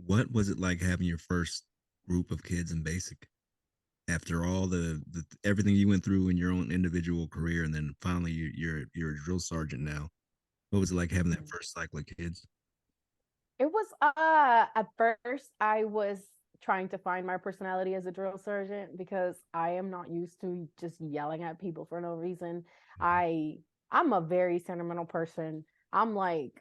what was it like having your first group of kids in basic after all the everything you went through in your own individual career, and then finally you're a drill sergeant now? What was it like having that first cycle of kids? it was at first I was trying to find my personality as a drill sergeant because I am not used to just yelling at people for no reason. I'm a very sentimental person. I'm like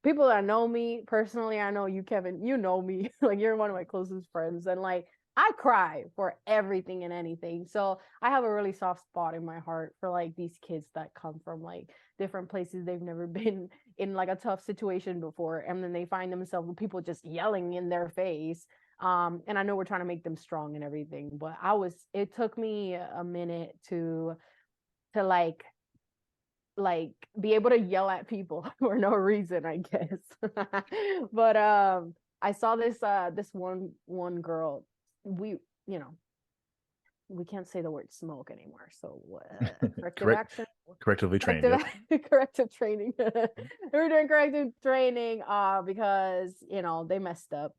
people that know me personally, I know you, Kevin, you know me, like you're one of my closest friends, and like I cry for everything and anything. So I have a really soft spot in my heart for like these kids that come from like different places they've never been in like a tough situation before, and then they find themselves with people just yelling in their face. And I know we're trying to make them strong and everything, but it took me a minute to be able to yell at people for no reason, I guess. But I saw this one girl. We, you know, we can't say the word smoke anymore. So corrective action, correctively trained. Yep. Corrective training. We're doing corrective training because they messed up.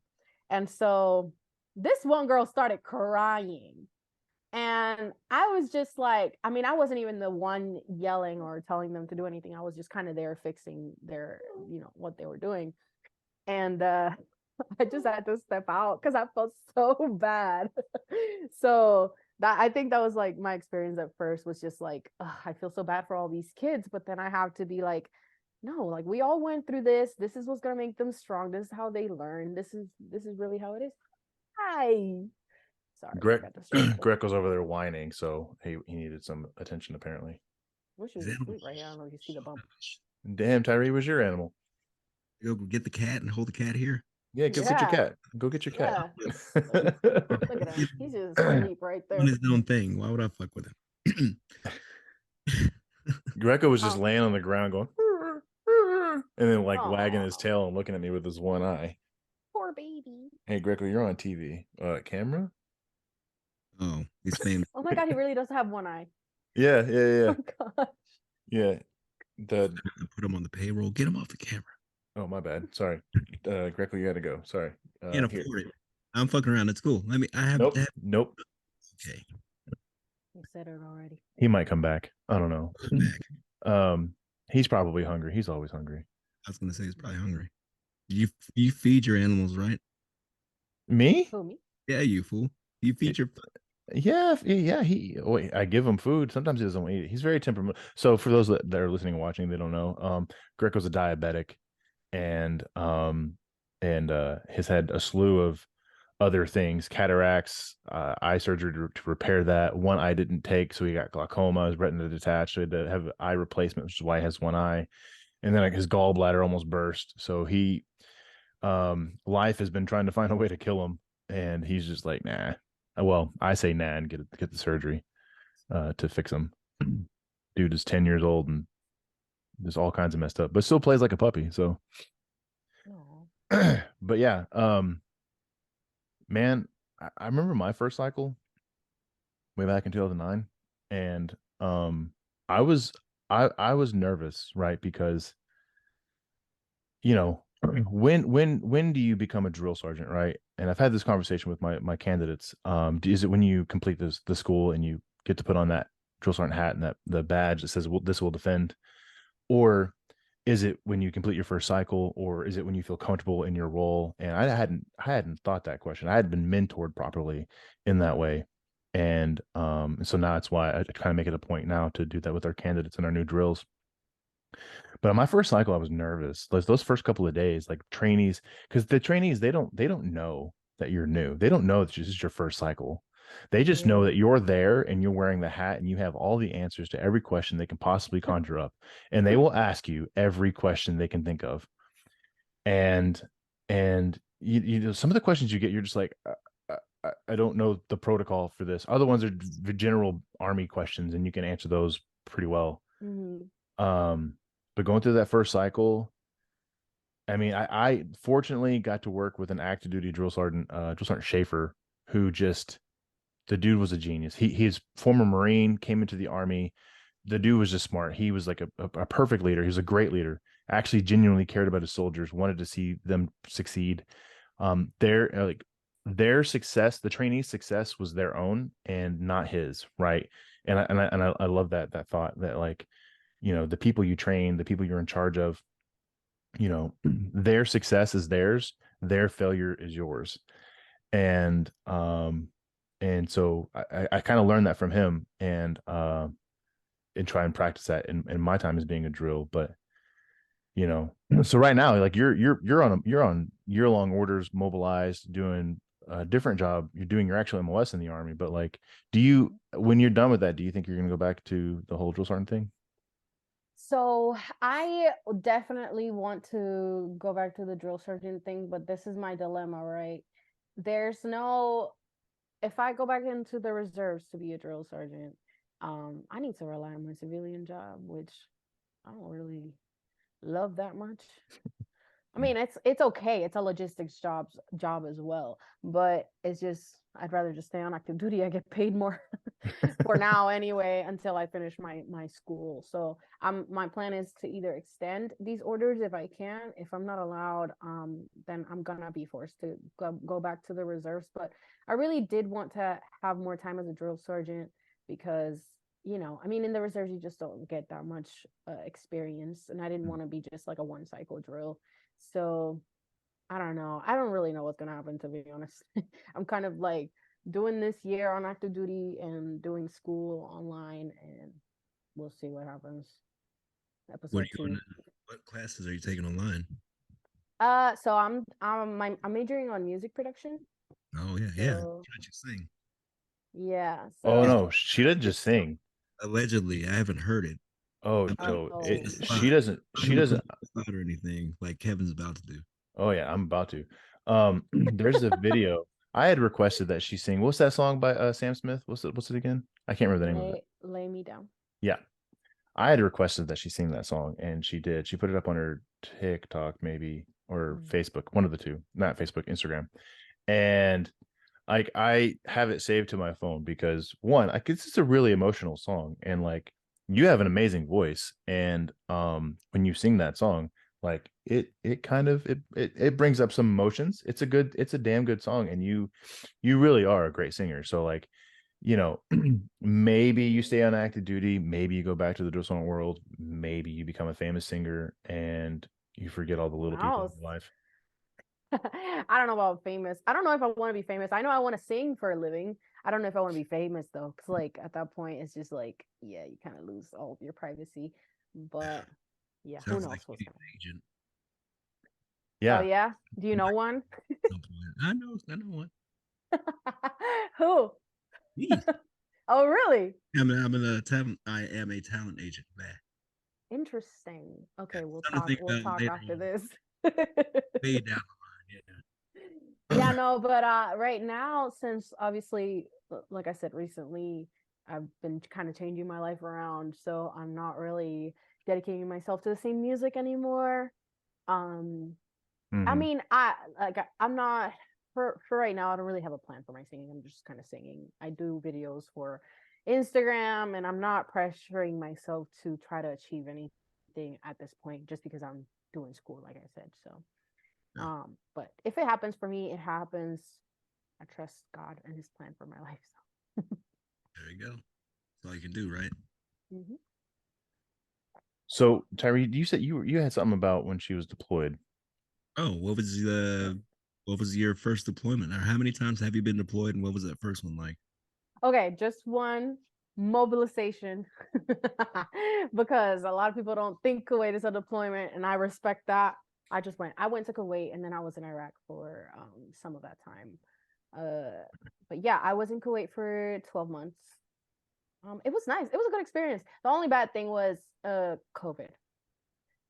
And so this one girl started crying. And I was just like, I mean, I wasn't even the one yelling or telling them to do anything. I was just kind of there fixing their, what they were doing. And I just had to step out because I felt so bad. So I think that was like my experience at first, was just like, I feel so bad for all these kids, but then I have to be like, no, like we all went through this. This is what's gonna make them strong. This is how they learn. This is really how it is. Hi. Sorry. Greg was over there whining, so he needed some attention apparently. Wish he was asleep right here. I don't know if you see the bump. Damn, Tyree, was your animal? Go get the cat and hold the cat here. Yeah, go get your cat. Go get your cat. Yeah. Look at him. He's just asleep right there. Doing his own thing. Why would I fuck with him? Greco was just laying on the ground going, and then like wagging his tail and looking at me with his one eye. Poor baby. Hey, Greco, you're on TV. Camera? Oh, he's famous. Oh my God, he really does have one eye. Yeah. Oh gosh. Yeah. Put him on the payroll. Get him off the camera. Oh, my bad. Sorry. Greco, you got to go. Sorry. Can't afford it. I'm fucking around. It's cool. I have. Nope. Okay. You said it already. He might come back. I don't know. He's probably hungry. He's always hungry. I was gonna say he's probably hungry. You feed your animals, right? Me? Who, me? Yeah, you fool. You feed your. Yeah. I give him food. Sometimes he doesn't want to eat it. He's very temperamental. So for those that are listening and watching, they don't know. Greco's a diabetic, and has had a slew of other things, cataracts, eye surgery to repair that. One eye didn't take, so he got glaucoma, his retina detached, so he had to have eye replacement, which is why he has one eye. And then like his gallbladder almost burst. So he life has been trying to find a way to kill him, and he's just like, nah. Well, I say nah and get the surgery to fix him. Dude is 10 years old and there's all kinds of messed up, but still plays like a puppy. So but yeah, man, I remember my first cycle way back in 2009, and I was nervous, right? Because when do you become a drill sergeant, right? And I've had this conversation with my candidates. Is it when you complete the school and you get to put on that drill sergeant hat and that the badge that says, well, this will defend, or is it when you complete your first cycle, or is it when you feel comfortable in your role? And I hadn't thought that question. I hadn't been mentored properly in that way. And so now it's why I kind of make it a point now to do that with our candidates and our new drills. But on my first cycle, I was nervous. Those first couple of days, like trainees, because the trainees, they don't know that you're new. They don't know that this is your first cycle. They just know that you're there and you're wearing the hat and you have all the answers to every question they can possibly conjure up. And they will ask you every question they can think of. And you know, some of the questions you get, you're just like, I don't know the protocol for this. Other ones are the general Army questions, and you can answer those pretty well. But going through that first cycle, I mean, I fortunately got to work with an active duty drill sergeant Schaefer, who the dude was a genius. He's former Marine, came into the Army. The dude was just smart. He was like a perfect leader. He was a great leader. Actually genuinely cared about his soldiers, wanted to see them succeed. Their success, the trainee's success, was their own and not his, right? And I love that thought, that like, the people you train, the people you're in charge of, their success is theirs, their failure is yours. And so I kind of learned that from him, and try and practice that in my time as being a drill. But so right now, like you're on year-long orders, mobilized, doing a different job. You're doing your actual MOS in the Army, but like, when you're done with that, do you think you're gonna go back to the whole drill sergeant thing? So I definitely want to go back to the drill sergeant thing, but this is my dilemma, right? There's no, if I go back into the reserves to be a drill sergeant, I need to rely on my civilian job, which I don't really love that much. I mean, it's okay. It's a logistics job as well, but it's just I'd rather just stay on active duty. I get paid more for now anyway until I finish my school. So my plan is to either extend these orders if I can. If I'm not allowed, then I'm gonna be forced to go back to the reserves. But I really did want to have more time as a drill sergeant because I mean, in the reserves you just don't get that much experience, and I didn't want to be just like a one cycle drill. So I don't know. I don't really know what's gonna happen, to be honest. I'm kind of like doing this year on active duty and doing school online, and we'll see what happens. What are Episode you two. what classes are you taking online? So I'm majoring on music production. Oh yeah, yeah. So Can't you sing? yeah. Oh It's, So no, she didn't just sing. allegedly, I haven't heard it. Oh, I'm not so putting it, the oh, spot. she doesn't. I'm She not putting doesn't. the spot or anything like Kevin's about to do. Oh yeah, I'm about to. There's a video I had requested that she sing. What's that song by Sam Smith? What's it again? I can't remember the name of it. lay me down. Yeah, I had requested that she sing that song, and she did. She put it up on her TikTok, maybe, or Mm. Facebook, one of the two. Not Facebook, Instagram. And like I have it saved to my phone because one, like it's just a really emotional song, and like you have an amazing voice, and when you sing that song, like it kind of it brings up some emotions. It's a damn good song, and you really are a great singer. So like, you know, maybe you stay on active duty, maybe you go back to the drill song world, maybe you become a famous singer and you forget all the little people in Wow. your life. I don't know about famous. I don't know if I want to be famous. I know I want to sing for a living. I don't know if I want to be famous though, because like at that point, it's just like, yeah, you kind of lose all of your privacy. But yeah, who Sounds like knows you what's need going an agent. on. Oh Yeah. yeah, do you know one? At some point. I know one. Who? Me. Oh really? I am a talent agent. Man. Interesting. Yeah, Okay, we'll something to talk. think We'll about talk later after on. this. Way down the Yeah, line. no, but right now, since obviously, like I said recently, I've been kind of changing my life around, so I'm not really dedicating myself to the same music anymore. Um, I Mhm. mean, I'm not for right now. I don't really have a plan for my singing. I'm just kind of singing. I do videos for Instagram, and I'm not pressuring myself to try to achieve anything at this point, just because I'm doing school, like I said. So. Yeah, But if it happens for me, it happens. I trust God and His plan for my life. So. there you go. That's all you can do, right? Mhm. So Tyree, you said you had something about when she was deployed. Oh, what was your first deployment? Or how many times have you been deployed and what was that first one like? Okay, just one mobilization because a lot of people don't think Kuwait is a deployment, and I respect that. I went to Kuwait, and then I was in Iraq for some of that time. But yeah, I was in Kuwait for 12 months. It was nice. It was a good experience. The only bad thing was COVID.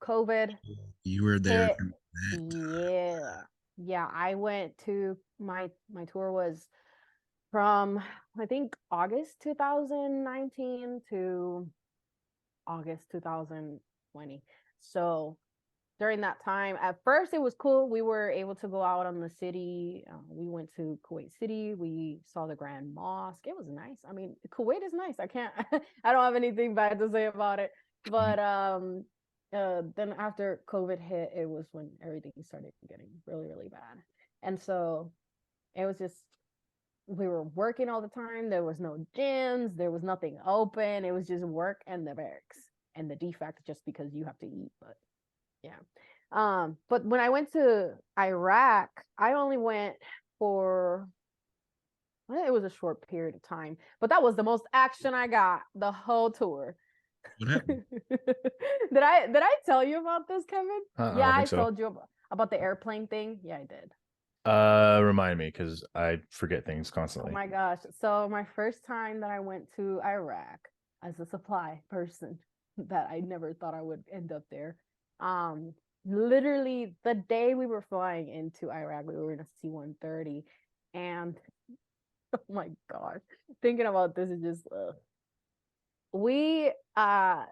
COVID You were there hit. through that. Yeah. Yeah, I went to my tour was from I think August 2019 to August 2020. So during that time, at first it was cool. We were able to go out on the city. We went to Kuwait City. We saw the Grand Mosque. It was nice. I mean, Kuwait is nice. I can't. I don't have anything bad to say about it. But then after COVID hit, it was when everything started getting really, really bad. And so it was just we were working all the time. There was no gyms. There was nothing open. It was just work and the barracks and the defect just because you have to eat. But yeah. But when I went to Iraq, I only went. for well, it was a short period of time, but that was the most action I got the whole tour. What happened? Did I tell you about this, Kevin? I Yeah, don't I think so. told you about the airplane thing. Yeah, I did. Remind me, because I forget things Oh constantly. my gosh. So my first time that I went to Iraq as a supply person that I never thought I would end up there. Um, Literally the day we were flying into Iraq, we were in a C-130, and oh my gosh, thinking about this is just we I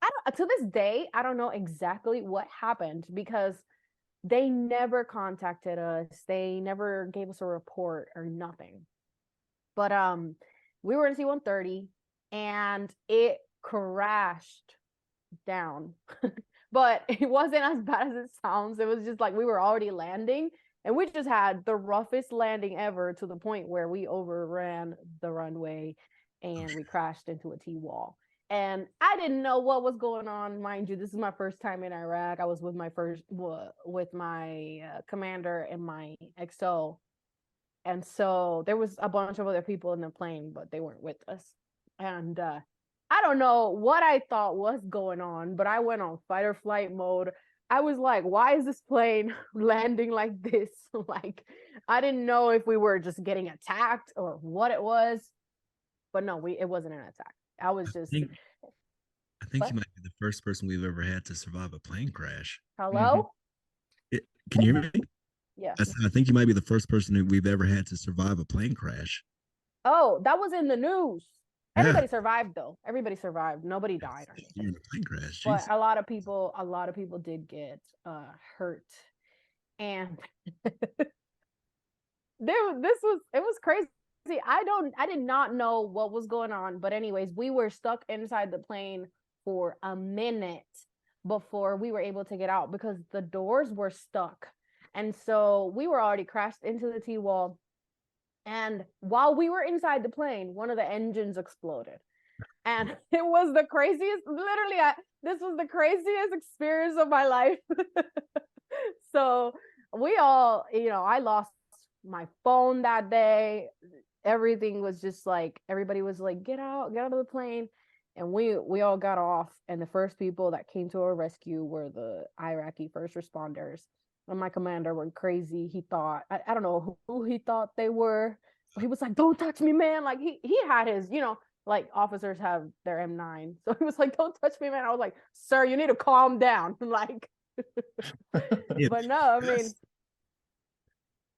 don't to this day I don't know exactly what happened because they never contacted us. They never gave us a report or nothing. But we were in C-130 and it crashed down. But it wasn't as bad as it sounds. It was just like we were already landing and we just had the roughest landing ever to the point where we overran the runway and we crashed into a T-wall. And I didn't know what was going on. Mind you, this is my first time in Iraq. I was with my commander and my XO, and so there was a bunch of other people in the plane, but they weren't with us. And I don't know what I thought was going on, but I went on fight or flight mode. I was like, why is this plane landing like this? Like, I didn't know if we were just getting attacked or what it was. But no, it wasn't an attack. I was just I think what? you might be the first person we've ever had to survive a plane crash. Hello? Can you hear me? Yeah. I think you might be the first person that we've ever had to survive a plane crash. Oh, that was in the news. Yeah. Everybody survived though. Everybody survived. Nobody died or You're in anything. a plane crash. But Jesus. a lot of people did get hurt. And it was crazy. I did not know what was going on, but anyways, we were stuck inside the plane for a minute before we were able to get out because the doors were stuck. And so we were already crashed into the T-wall. And while we were inside the plane, one of the engines exploded. And it was the craziest, literally, this was the craziest experience of my life. So we all, I lost my phone that day. Everything was just like, everybody was like, get out of the plane. And we all got off. And the first people that came to our rescue were the Iraqi first responders. And my commander went crazy. He thought, I don't know who he thought they were, but he was like, don't touch me, man. Like he had his, like officers have their M9. So he was like, don't touch me, man. I was like, sir, you need to calm down. Like, but no, I mean,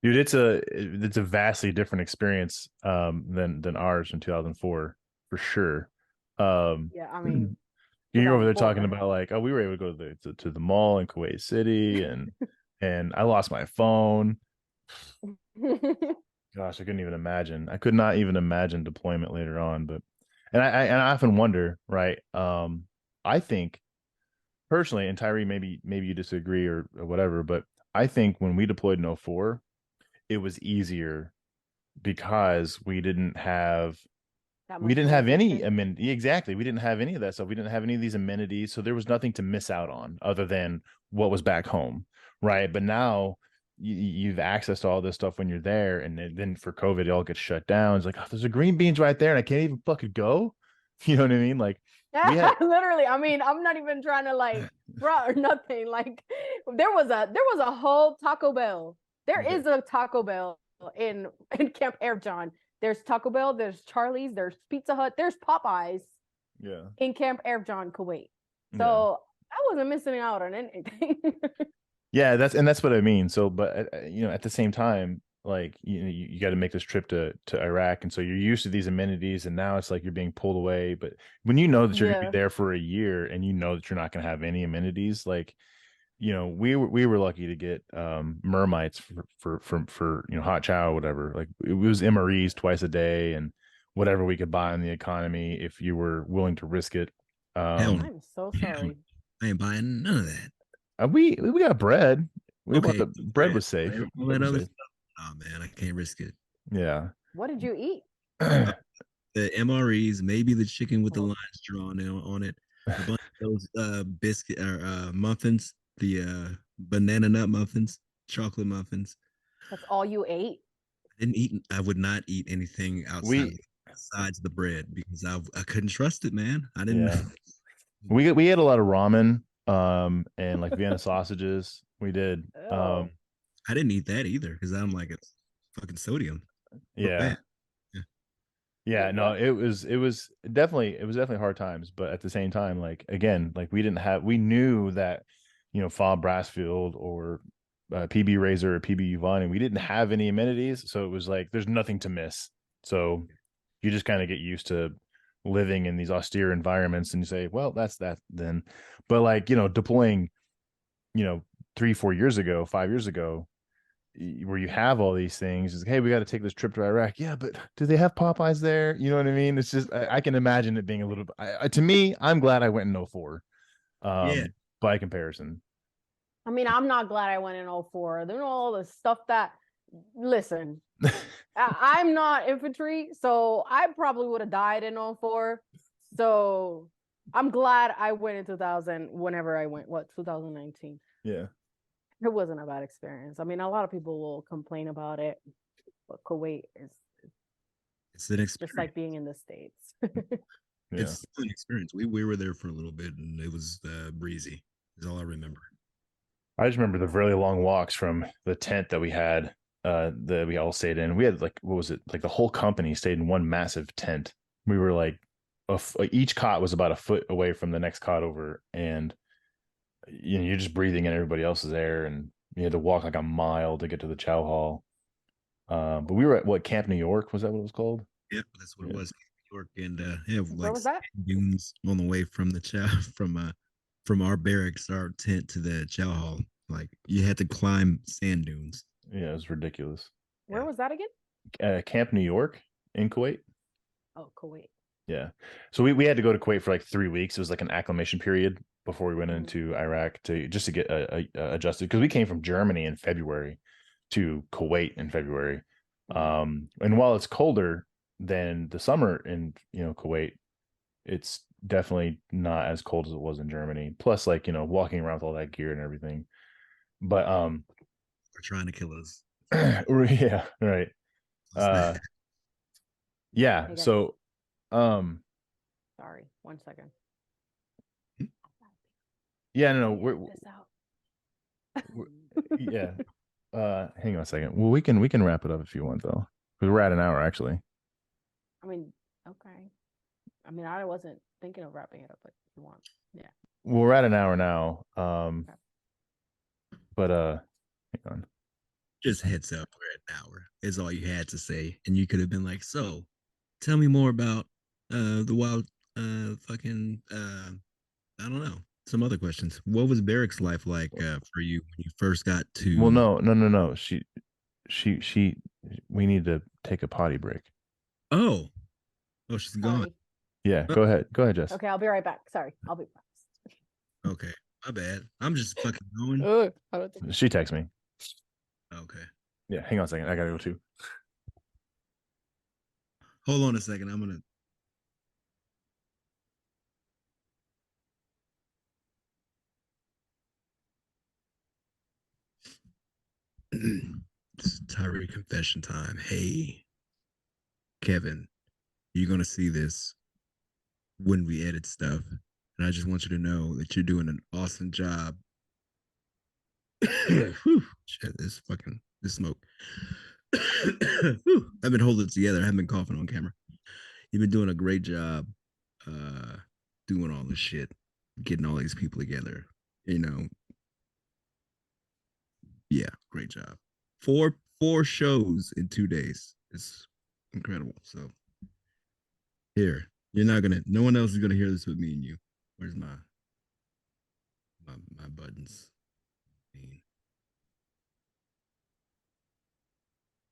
dude, it's a vastly different experience than ours in 2004 for sure. yeah, I mean, You're over there 2004. talking about like, oh, we were able to go to the mall in Kuwait City, and I lost my phone. Gosh, I couldn't even imagine. I could not even imagine deployment later on. But I often wonder, right? I think personally, and Tyree, maybe you disagree or whatever, but I think when we deployed in 04, it was easier because we didn't have any exactly. We didn't have any of that stuff. We didn't have any of these amenities. So there was nothing to miss out on other than what was back home. Right. But now you've access to all this stuff when you're there. And then for COVID, it all gets shut down. It's like, oh, there's a green beans right there and I can't even fucking go. You know what I mean? Like, literally, I mean, I'm not even trying to like front or nothing. Like there was a whole Taco Bell. There is a Taco Bell in Camp Air John. There's Taco Bell, there's Charlie's, there's Pizza Hut, there's Popeyes. Yeah. In Camp Air John, Kuwait. So I wasn't missing out on anything. Yeah, that's what I mean. So, but at the same time, like you got to make this trip to Iraq, and so you're used to these amenities, and now it's like you're being pulled away. But when you know that you're gonna be there for a year, and you know that you're not gonna have any amenities, like we were lucky to get mermites for hot chow or whatever. Like it was MREs twice a day, and whatever we could buy in the economy if you were willing to risk it. I'm so sorry. I ain't buying none of that. We got bread. The bread was safe. All that other stuff. Oh man, I can't risk it. Yeah. What did you eat? The MREs, maybe the chicken with the lines drawn on it. A bunch of those biscuit or muffins, the banana nut muffins, chocolate muffins. That's all you ate? I would not eat anything We besides the bread because I couldn't trust it, man. I didn't. yeah. We ate a lot of ramen, and like Vienna sausages. We did. Oh. I didn't eat that either because I'm like it's fucking sodium. But Yeah. bad. Yeah. Yeah, Wait, no, what? it was definitely hard times, but at the same time, like again, like we knew that, Fob Brassfield or PB Razor or PB Yvonne, and we didn't have any amenities, so it was like there's nothing to miss. So you just kind of get used to living in these austere environments, and you say, well, that's that then. But like deploying, you know, 3-4 years ago, 5 years ago, where you have all these things is, hey, we got to take this trip to Iraq. Yeah, but do they have Popeyes there? You know what I mean? It's just I can imagine it being a little bit. To me, I'm glad I went in '04, Yeah. by comparison. I mean, I'm not glad I went in 04. There's all the stuff that, listen, I'm not infantry, so I probably would have died in 04. So I'm glad I went in 2000 whenever I went, 2019. Yeah. It wasn't a bad experience. I mean, a lot of people will complain about it, but Kuwait is It's an just experience. like being in the States. Yeah. It's an experience. We were there for a little bit and it was breezy. Is all I remember. I just remember the really long walks from the tent that we had, that we all stayed in. We had like, what was it? Like the whole company stayed in one massive tent. We were like, each cot was about a foot away from the next cot over, and you're just breathing in everybody else's air, and you had to walk like a mile to get to the chow hall. But we were at what, Camp New York? Was that what it was called? Yep, that's what Yeah. it was. New York and yeah, Where like was that? dunes on the way from the chow from our barracks, our tent to the chow hall. Like you had to climb sand dunes. Yeah, it was ridiculous. Where Yeah. was that again? Camp New York in Kuwait. Oh, Kuwait. Yeah. So we had to go to Kuwait for like 3 weeks. It was like an acclimation period before we went Mhm. into Iraq to just to get adjusted, because we came from Germany in February to Kuwait in February. And while it's colder than the summer in Kuwait, it's definitely not as cold as it was in Germany. Plus, like, walking around with all that gear and everything. But They're trying to kill us. yeah, right. Uh yeah, Hey guys, so sorry, 1 second. yeah, no, This out. yeah. Hang on a second. Well, we can wrap it up if you want, though, because we're at an hour actually. I mean, okay. I mean, I wasn't thinking of wrapping it up, but if you want, yeah. Well, we're at an hour now. Okay. But hang on. Just heads up, we're at an hour. Is all you had to say, and you could have been like, "So, tell me more about the wild fucking I don't know, some other questions. What was barracks life like for you when you first got Well, to? no. She. We need to take a potty break. Oh, oh, she's gone. Sorry. Yeah, go ahead, Jess. Okay, I'll be right back. Sorry, I'll be back. Okay, my bad. I'm just fucking going. I don't think. She texted me. Okay, Yeah, hang on a second. I gotta go too. hold on a second. I'm gonna. It's Tyree confession time. Hey, Kevin, you're gonna see this when we edit stuff, and I just want you to know that you're doing an awesome job. Whew, shit, this smoke. Whew, I've been holding it together. I haven't been coughing on camera. You've been doing a great job, uh, doing all this shit, getting all these people together. You know, yeah, great job. Four shows in 2 days. It's incredible. So here, you're not gonna. No one else is gonna hear this with me and you. Where's my buttons?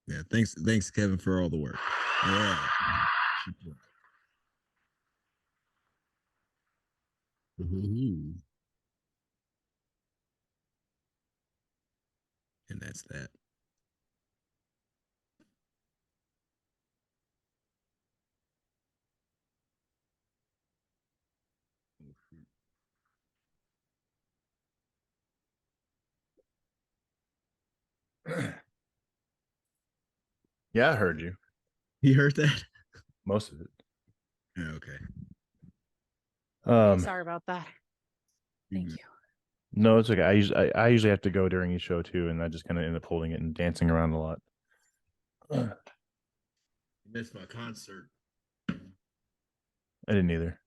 Yeah, thanks, Kevin, for all the work. Yeah. Mhm. And that's that. Yeah, I heard you. You heard that? Most of it. Yeah, okay. Hey, Um, sorry about that. Thank you. no, it's okay. I usually have to go during each show too, and I just kind of end up holding it and dancing around a lot. I You missed my concert. didn't either.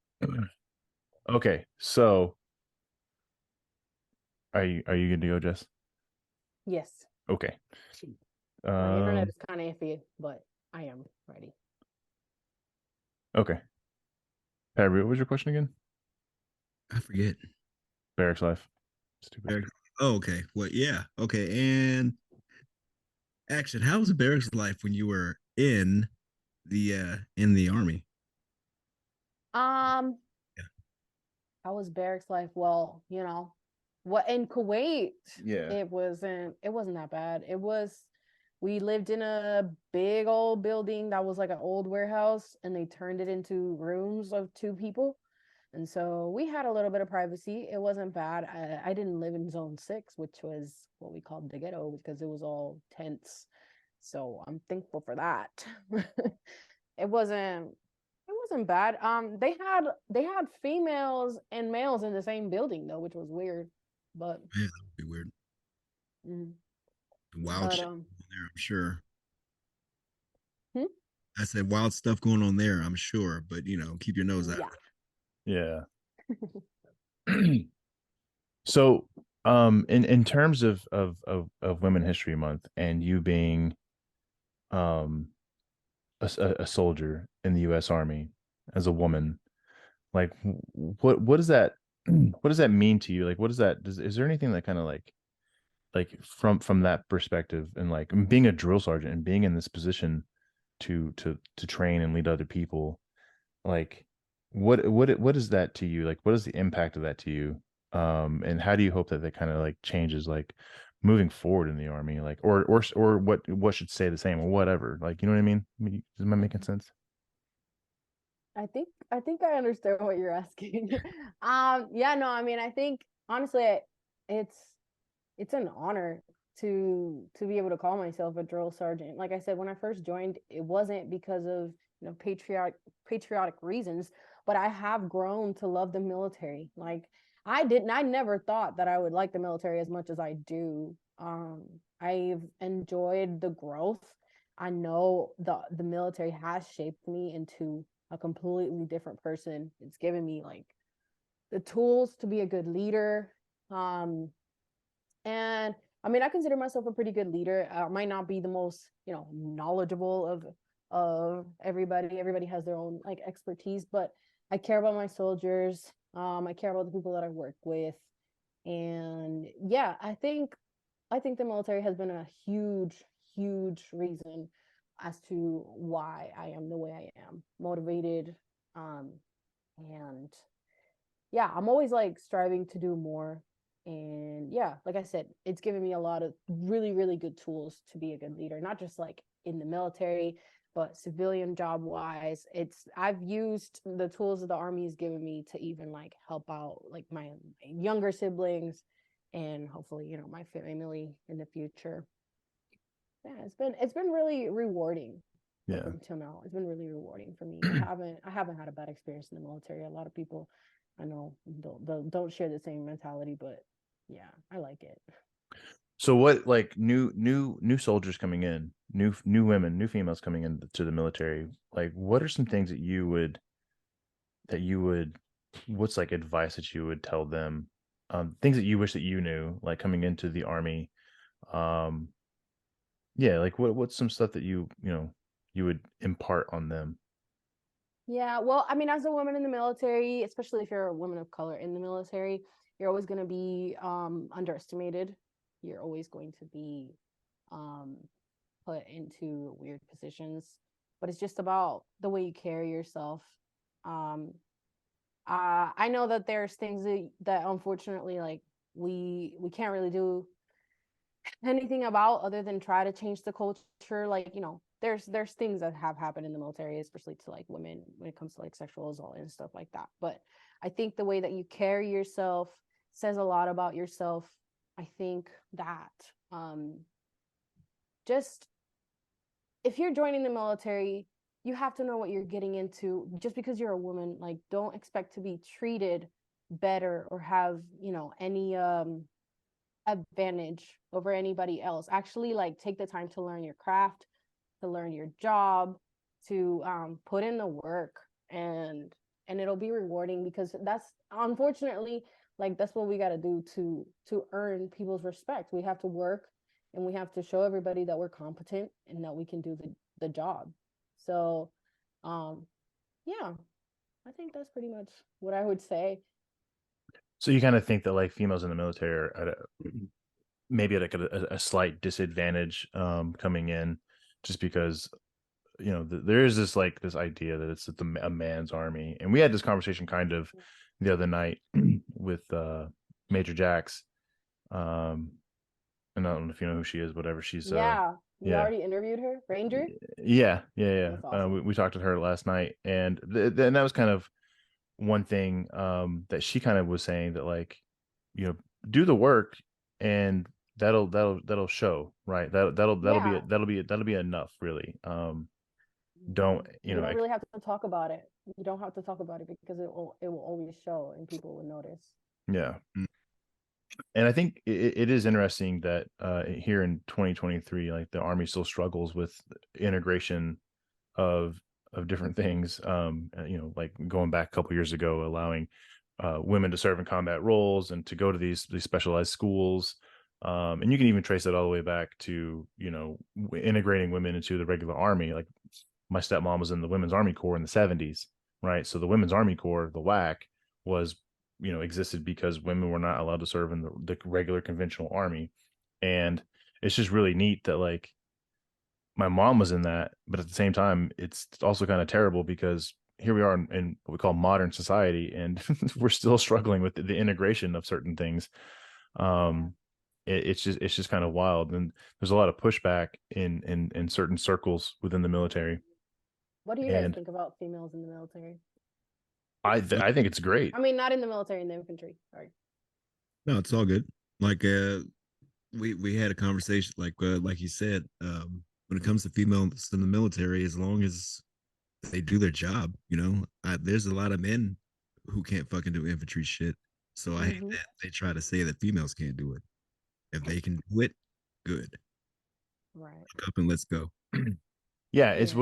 Okay, so are you good to go, Jess? Yes. Okay. My internet is kind of iffy, but I am ready. Okay. Tyree, what was your question again? I forget. Barracks life. Stupid. Barracks. Oh, okay. Well, yeah. Okay. And action. How was barracks life when you were in the army? Um, Yeah. how was barracks life? Well, what in Kuwait, Yeah. it wasn't that bad. We lived in a big old building that was like an old warehouse, and they turned it into rooms of two people. And so we had a little bit of privacy. It wasn't bad. I didn't live in zone 6, which was what we called the ghetto because it was all tents. So I'm thankful for that. it wasn't it wasn't bad. They had females and males in the same building though, which was weird. But Yeah, that would be weird. mm, Wild but shit going there, I'm sure. hmm? I said wild stuff going on there, I'm sure, but keep your nose out Yeah. of Yeah. So, in terms of Women History Month and you being um a soldier in the U.S. Army as a woman, like what does that what does that mean to you? Like, what does that is there anything that kind of like from that perspective and like being a drill sergeant and being in this position to train and lead other people, like what is that to you? Like, what is the impact of that to you? And how do you hope that that kind of like changes like moving forward in the army, like or what should stay the same or whatever, like, you know what I mean? Am I making sense? I think I understand what you're asking. Yeah, no, I mean, I think honestly, it's it's an honor to be able to call myself a drill sergeant. Like I said, when I first joined, it wasn't because of patriotic reasons, but I have grown to love the military. Like I never thought that I would like the military as much as I do. I've enjoyed the growth. I know the military has shaped me into a completely different person. It's given me like the tools to be a good leader. Um, and I mean, I consider myself a pretty good leader. I might not be the most, knowledgeable of everybody. Everybody has their own like expertise, but I care about my soldiers. I care about the people that I work with, and yeah, I think the military has been a huge reason as to why I am the way I am, motivated, um, and yeah, I'm always like striving to do more. And yeah, like I said, it's given me a lot of really good tools to be a good leader, not just like in the military, but civilian job wise. I've used the tools that the army has given me to even like help out like my younger siblings and hopefully, my family in the future. Yeah, it's been really rewarding up Yeah. until now. It's been really rewarding for me. I haven't had a bad experience in the military. A lot of people I know don't share the same mentality, but yeah, I like it. So what, like, new soldiers coming in, new women, new females coming into the military, like what are some things that you would what's like advice that you would tell them, things that you wish that you knew, like coming into the army, um yeah, like what's some stuff that you would impart on them? Yeah, well, I mean, as a woman in the military, especially if you're a woman of color in the military, you're always going to be underestimated. You're always going to be um, put into weird positions, but it's just about the way you carry yourself. Um, I know that there's things that unfortunately, like we can't really do anything about other than try to change the culture. Like, there's things that have happened in the military, especially to like women when it comes to like sexual assault and stuff like that. But I think the way that you carry yourself says a lot about yourself. I think that just if you're joining the military, you have to know what you're getting into. Just because you're a woman, like, don't expect to be treated better or have, any advantage over anybody else. Actually, like, take the time to learn your craft, to learn your job, to put in the work, and it'll be rewarding, because that's, unfortunately, like, that's what we got to do to earn people's respect. We have to work, and we have to show everybody that we're competent and that we can do the job. So yeah, I think that's pretty much what I would say. So you kind of think that like females in the military are at maybe at like a slight disadvantage coming in, just because there is this idea that it's a man's army. And we had this conversation kind of the other night with Major Jax, and I don't know if you know who she is, whatever. She's Yeah, you yeah, already interviewed her, Ranger. yeah. That's awesome. We talked with her last night, and and that was kind of one thing that she kind of was saying, that like, do the work, and that'll show, right? Yeah, That'll be enough, really. Don't you don't really have to talk about it. You don't have to talk about it, because it will always show and people will notice. Yeah. And I think it is interesting that here in 2023, like the Army still struggles with integration of different things. Like going back a couple years ago, allowing women to serve in combat roles and to go to these specialized schools. And you can even trace that all the way back to, integrating women into the regular Army. Like my stepmom was in the Women's Army Corps in the 70s, right? So the Women's Army Corps, the WAC, was, existed because women were not allowed to serve in the regular conventional army. And it's just really neat that like my mom was in that, but at the same time, it's also kind of terrible because here we are in what we call modern society, and we're still struggling with the integration of certain things. It's just kind of wild, and there's a lot of pushback in certain circles within the military. What do you guys think about females in the military? I think it's great. I mean, not in the military, in the infantry. Sorry. No, it's all good. Like we had a conversation, like you said, when it comes to females in the military, as long as they do their job, there's a lot of men who can't fucking do infantry shit. So I hate that they try to say that females can't do it. If they can do it, good. Right. Look up and let's go. Yeah, it's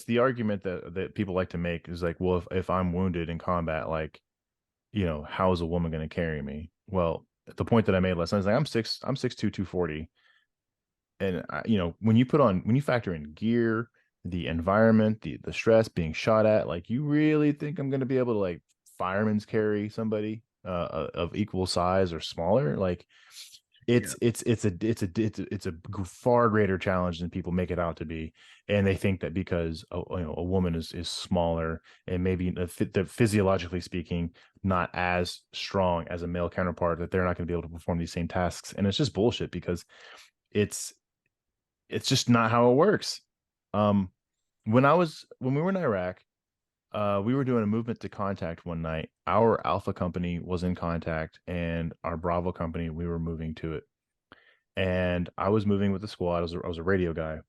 the argument that people like to make is like, well, if I'm wounded in combat, like, how is a woman going to carry me? Well, the point that I made last night is like, I'm 6'2", 240. And when you factor in gear, the environment, the stress, being shot at, like, you really think I'm going to be able to like fireman's carry somebody of equal size or smaller? Like, it's a far greater challenge than people make it out to be. And they think that because a woman is smaller and maybe physiologically speaking not as strong as a male counterpart, that they're not going to be able to perform these same tasks. And it's just bullshit, because it's just not how it works. When we were in Iraq, we were doing a movement to contact one night. Our Alpha company was in contact, and our Bravo company, we were moving to it. And I was moving with the squad. I was a radio guy.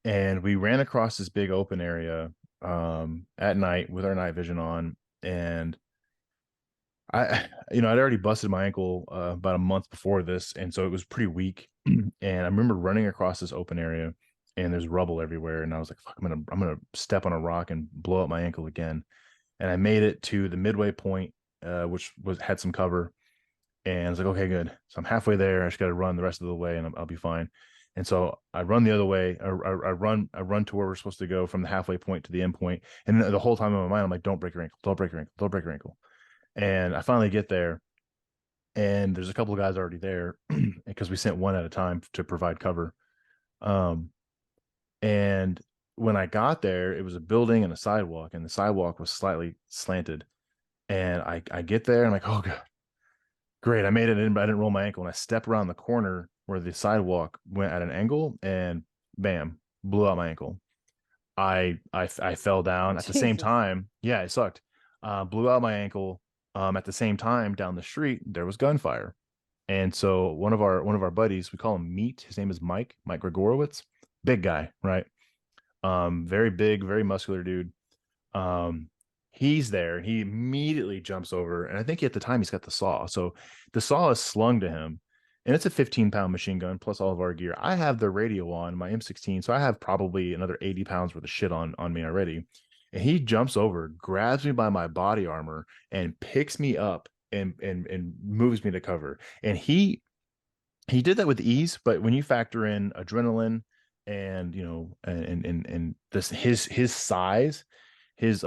And we ran across this big open area at night with our night vision on. And I'd already busted my ankle about a month before this. And so it was pretty weak. And I remember running across this open area, and there's rubble everywhere. And I was like, fuck, I'm gonna step on a rock and blow up my ankle again. And I made it to the midway point, which had some cover. And I was like, okay, good. So I'm halfway there. I just got to run the rest of the way, and I'll be fine. And so I run the other way. I run to where we're supposed to go from the halfway point to the end point. And the whole time in my mind, I'm like, don't break your ankle. Don't break your ankle. Don't break your ankle. And I finally get there, and there's a couple of guys already there because we sent one at a time to provide cover. And when I got there, it was a building and a sidewalk, and the sidewalk was slightly slanted. And I get there, and I'm like, oh God, great, I made it in, but I didn't roll my ankle. And I step around the corner where the sidewalk went at an angle, and bam, blew out my ankle. I fell down at the same time. Yeah, it sucked. Blew out my ankle. At the same time, down the street, there was gunfire. And so one of our buddies, we call him Meat. His name is Mike Gregorowitz. big guy, right? Very big, very muscular dude. Um, he's there and he immediately jumps over. And I think at the time he's got the saw. So the saw is slung to him and it's a 15-pound machine gun plus all of our gear. I have the radio on my M16. So I have probably another 80 pounds worth of shit on me already. And he jumps over, grabs me by my body armor and picks me up and moves me to cover. And he did that with ease, but when you factor in adrenaline and and this his size, his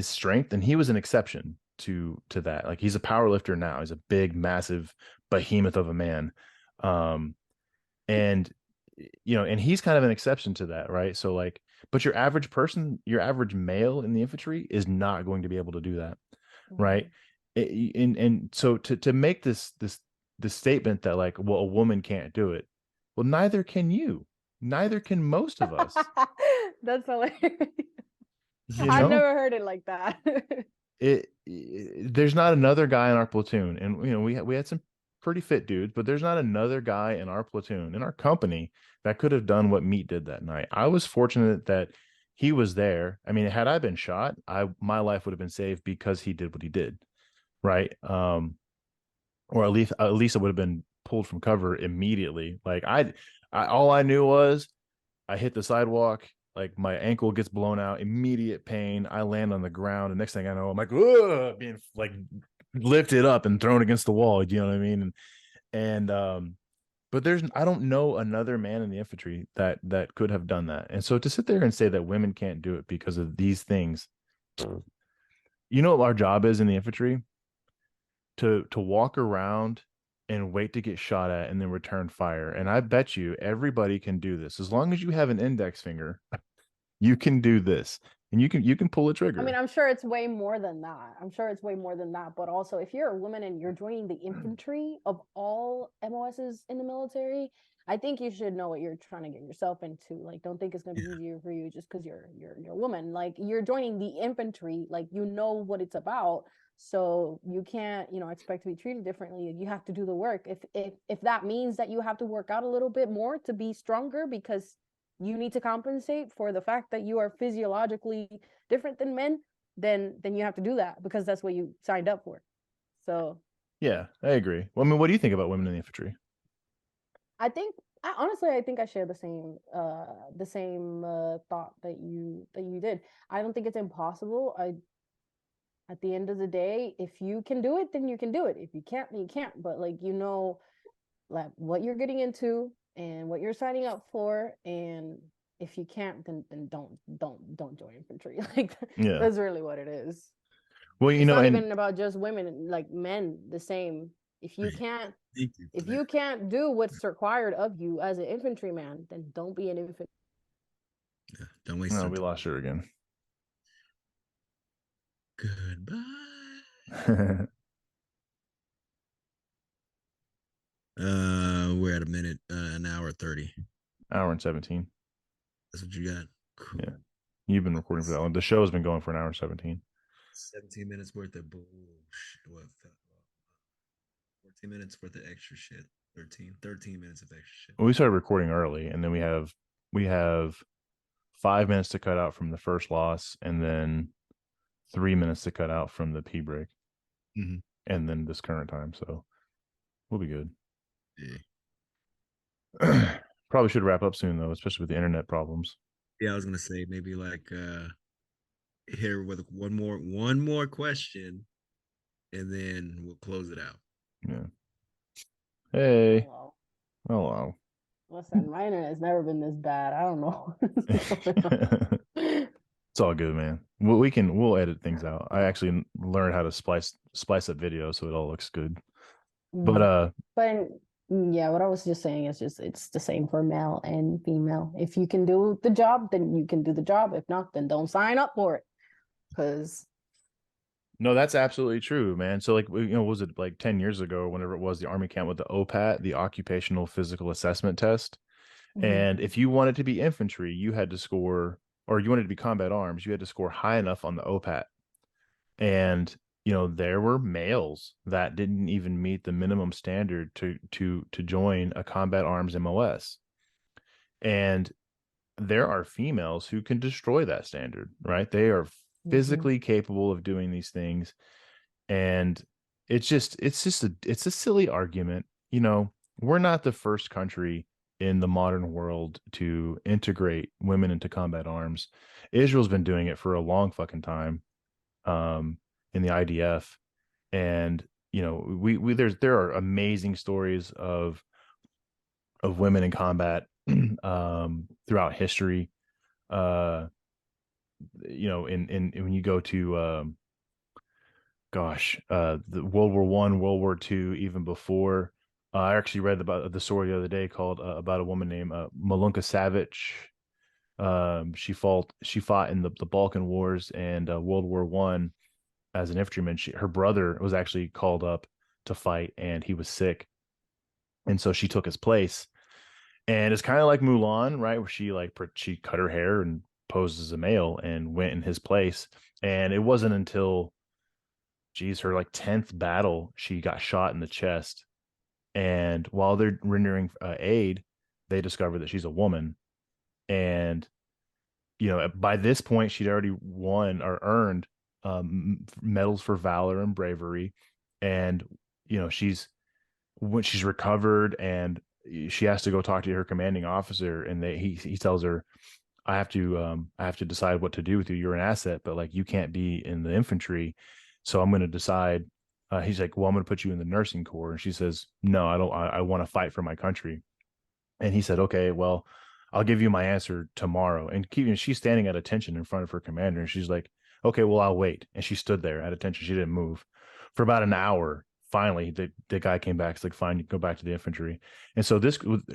strength, and he was an exception to that. Like he's a power lifter now. He's a big, massive behemoth of a man. And and he's kind of an exception to that, right? So like, but your average person, your average male in the infantry is not going to be able to do that, right? And so to make this statement that like, well, a woman can't do it, well, neither can you, neither can most of us. That's hilarious. You I've know, never heard it like that. there's not another guy in our platoon, and we had some pretty fit dudes, but there's not another guy in our platoon, in our company, that could have done what Meat did that night. I was fortunate that he was there. I mean, had I been shot, my life would have been saved because he did what he did, right? Or at least I would have been pulled from cover immediately. Like I all I knew was I hit the sidewalk, like my ankle gets blown out, immediate pain. I land on the ground, and next thing I know, I'm like, ugh, being like lifted up and thrown against the wall. You know what I mean? And but I don't know another man in the infantry that could have done that. And so to sit there and say that women can't do it because of these things, you know what our job is in the infantry? To walk around and wait to get shot at and then return fire. And I bet you everybody can do this. As long as you have an index finger, you can do this. And you can pull a trigger. I mean, I'm sure it's way more than that. But also, if you're a woman and you're joining the infantry of all MOSs in the military, I think you should know what you're trying to get yourself into. Like, don't think it's gonna be easier for you just because you're a woman. Like, you're joining the infantry, like you know what it's about. So you can't, expect to be treated differently. You have to do the work. If that means that you have to work out a little bit more to be stronger because you need to compensate for the fact that you are physiologically different than men, then you have to do that because that's what you signed up for. So yeah, I agree. Well, I mean, what do you think about women in the infantry? I think I think I share the same thought that you did. I don't think it's impossible. At the end of the day, if you can do it, then you can do it. If you can't, then you can't. But like like what you're getting into and what you're signing up for, and if you can't, then don't join infantry. Like Yeah. that's really what it is. Well, It's not even about just women, like men, the same. If you can't do what's required of you as an infantryman, then don't be an infantry. Yeah, don't waste. No, we lost her again. Goodbye. We're at a minute, an hour 30. Hour and 17. That's what you got. Cool. Yeah. You've been recording for that one. The show has been going for an hour and 17. 17 minutes worth of bullshit. What? 14 minutes worth of extra shit. 13 minutes of extra shit. Well, we started recording early, and then we have 5 minutes to cut out from the first loss, and then 3 minutes to cut out from the pee break, and then this current time. So we'll be good. Yeah. Probably should wrap up soon though, especially with the internet problems. Yeah, I was gonna say maybe like here with one more question, and then we'll close it out. Yeah. Hey. Hello. Listen, my internet has never been this bad. I don't know. It's all good, man. We'll edit things out. I actually learned how to splice up videos so it all looks good. But yeah, what I was just saying is it's the same for male and female. If you can do the job, then you can do the job. If not, then don't sign up for it. Because no, that's absolutely true, man. So like, was it like 10 years ago or whenever it was, the Army came with the OPAT, the Occupational Physical Assessment Test. And if you wanted to be infantry, you had to score, or you wanted to be combat arms, you had to score high enough on the OPAT. And there were males that didn't even meet the minimum standard to join a combat arms MOS. And there are females who can destroy that standard, right? They are physically capable of doing these things. And it's a silly argument. You know, we're not the first country in the modern world to integrate women into combat arms. Israel's been doing it for a long fucking time, in the IDF. And, you know, there are amazing stories of women in combat, throughout history. Uh, you know, in when you go to, the World War I, World War II, even before. I actually read about the story the other day called, about a woman named, Malunka Savage. She fought in the Balkan Wars and, World War I as an infantryman. Her brother was actually called up to fight, and he was sick, and so she took his place. And it's kind of like Mulan, right, where she cut her hair and posed as a male and went in his place. And it wasn't until, geez, her like 10th battle, she got shot in the chest. And while they're rendering, aid, they discover that she's a woman. And, you know, by this point, she'd already won or earned, medals for valor and bravery. And, you know, when she's recovered and she has to go talk to her commanding officer, and he tells her, I have to decide what to do with you. You're an asset, but like you can't be in the infantry. So I'm going to decide. He's like, well, I'm going to put you in the nursing corps. And she says, no, I don't. I want to fight for my country. And he said, okay, well, I'll give you my answer tomorrow. And she's standing at attention in front of her commander. And she's like, okay, well, I'll wait. And she stood there at attention. She didn't move for about an hour. Finally, the guy came back. It's like, fine, you go back to the infantry. And so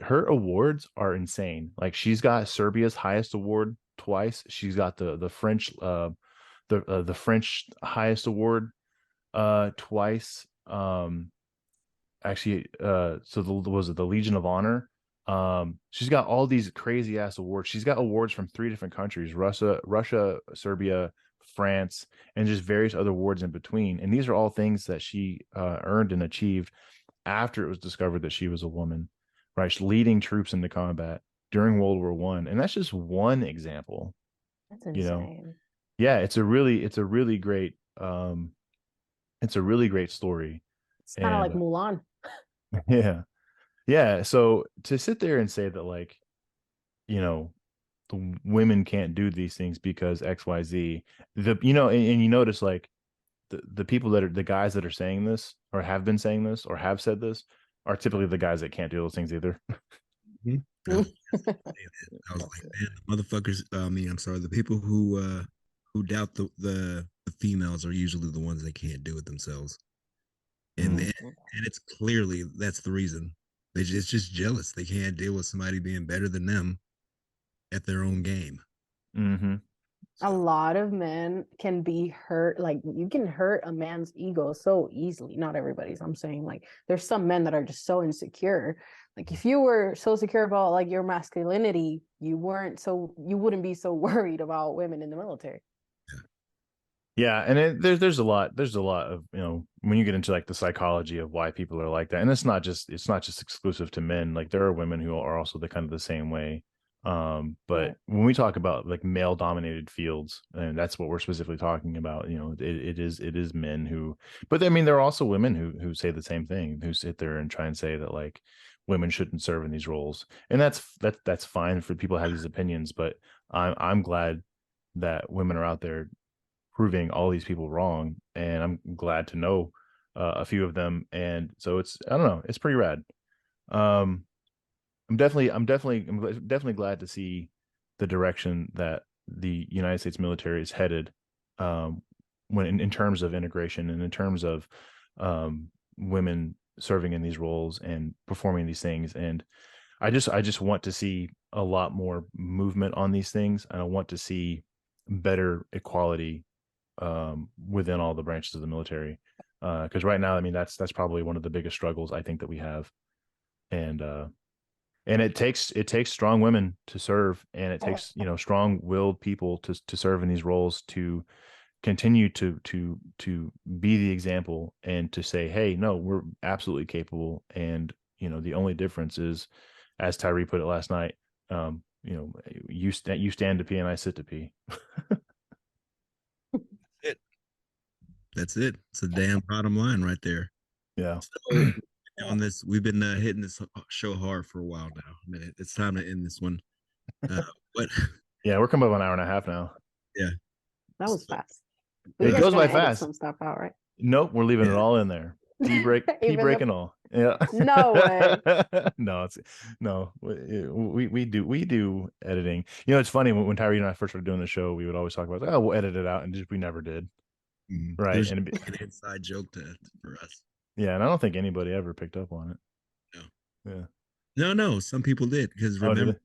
her awards are insane. Like, she's got Serbia's highest award twice. She's got the French, the French highest award, twice. Actually, so was it the Legion of Honor? She's got all these crazy ass awards. She's got awards from 3 different countries: Russia, Serbia, France, and just various other awards in between. And these are all things that she, earned and achieved after it was discovered that she was a woman, right? She's leading troops into combat during World War I. And that's just one example. That's You know, insane. yeah, it's a really great, story. It's kind of like And Mulan. yeah, yeah. So to sit there and say that, like, you know, the women can't do these things because XYZ, and you notice, like, the people that are the guys that are saying this or have been saying this or have said this are typically the guys that can't do those things either. Mhm. I was like, man, the motherfuckers. I'm sorry. The people who doubt the females are usually the ones that can't do it themselves, and Mhm. and it's clearly that's the reason. It's just jealous. They can't deal with somebody being better than them at their own game. Mhm. A So lot of men can be hurt. Like, you can hurt a man's ego so easily. Not everybody's. I'm saying, like, there's some men that are just so insecure. Like, if you were so secure about like your masculinity, you wouldn't be so worried about women in the military. Yeah, and there's a lot of, when you get into like the psychology of why people are like that, and it's not just exclusive to men. Like, there are women who are also the kind of the same way. But Right. when we talk about like male dominated fields, and that's what we're specifically talking about, it is men who, but I mean, there are also women who say the same thing, who sit there and try and say that, like, women shouldn't serve in these roles, and that's fine for people to have these opinions. But I'm glad that women are out there proving all these people wrong, and I'm glad to know, a few of them. And so I don't know, it's pretty rad. um I'm definitely glad to see the direction that the United States military is headed, when in terms of integration and in terms of, women serving in these roles and performing these things. And I just want to see a lot more movement on these things, and I want to see better equality, within all the branches of the military. Because right now, I mean, that's probably one of the biggest struggles I think that we have. And it takes strong women to serve, and it takes, strong-willed people to serve in these roles, to continue to be the example, and to say, hey, no, we're absolutely capable. And the only difference is, as Tyree put it last night, you stand to pee and I sit to pee. That's it. It's a damn bottom line right there. Yeah. So on this, we've been hitting this show hard for a while now. I mean, it's time to end this one. But Yeah, we're coming up on an hour and a half now. Yeah, That was fast. It goes by edit fast. some stuff out, right? Nope, we're leaving it all in there. Pee break and all. Yeah. No way. No. We do editing. It's funny when Tyree and I first started doing the show, we would always talk about, we'll edit it out, and we never did. Right. There's And an inside joke for us. Yeah, and I don't think anybody ever picked up on it. No. Yeah. No. Some people did, because remember,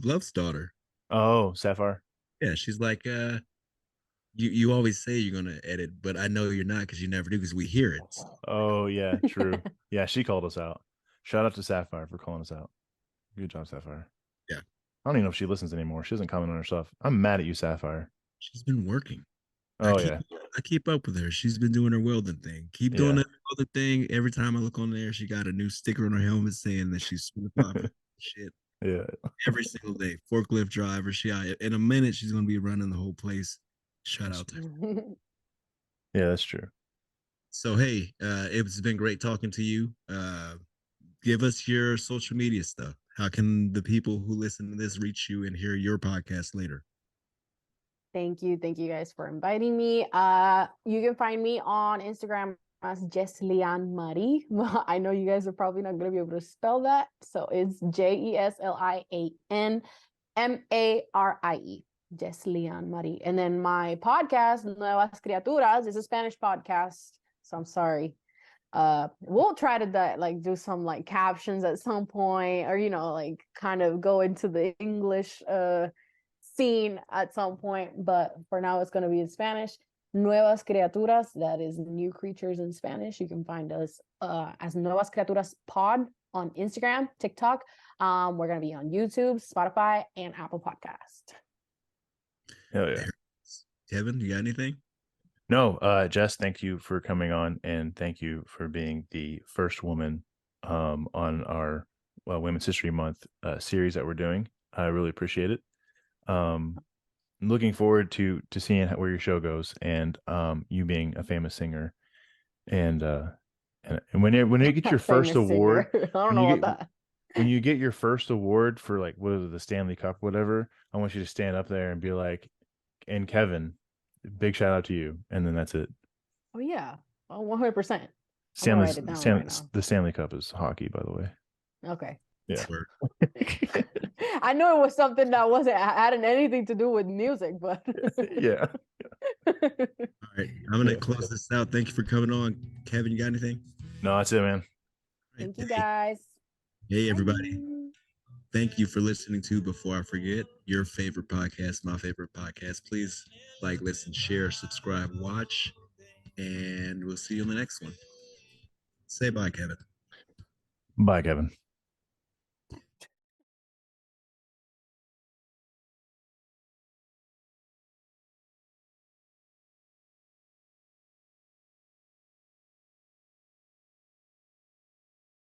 Love's daughter. Oh, Sapphire. Yeah, she's like, you always say you're gonna edit, but I know you're not, because you never do, because we hear it. Oh yeah, true. Yeah, she called us out. Shout out to Sapphire for calling us out. Good job, Sapphire. Yeah. I don't even know if she listens anymore. She doesn't comment on her stuff. I'm mad at you, Sapphire. She's been working. Oh I keep up with her. She's been doing her welding thing. Keep doing that other thing. Every time I look on there, she got a new sticker on her helmet saying that she's super popular. Shit. Yeah. Every single day. Forklift driver. In a minute, she's gonna be running the whole place. Shout out to her. Yeah, that's true. So hey, it's been great talking to you. Give us your social media stuff. How can the people who listen to this reach you and hear your podcast later? Thank you guys for inviting me. You can find me on Instagram as Jeslian Marie. I know you guys are probably not going to be able to spell that, so it's Jeslian Marie, Jeslian Marie. And then my podcast, Nuevas Criaturas, is a Spanish podcast, so I'm sorry. We'll try to do some captions at some point, or kind of go into the English scene at some point, but for now it's going to be in Spanish. Nuevas Criaturas, that is new creatures in Spanish. You can find us as Nuevas Criaturas Pod on Instagram, TikTok. We're going to be on YouTube, Spotify, and Apple Podcast. Hell yeah. Kevin, you got anything? No, Jess, thank you for coming on, and thank you for being the first woman on our Women's History Month series that we're doing. I really appreciate it. Looking forward to seeing where your show goes, and you being a famous singer, and when you get your first award, I don't know about that. When you get your first award for what is it, the Stanley Cup, whatever, I want you to stand up there and be like, and Kevin, big shout out to you, and then that's it. Oh yeah, 100%. The Stanley Cup is hockey, by the way. Okay. Yeah. I know it was something that wasn't having anything to do with music, but yeah. All right, I'm gonna close this out. Thank you for coming on, Kevin. You got anything? No, that's it, man. Thank you, guys. Hey, everybody. Thank you for listening to Before I Forget, your favorite podcast, my favorite podcast. Please listen, share, subscribe, watch, and we'll see you in the next one. Say bye, Kevin. Bye, Kevin.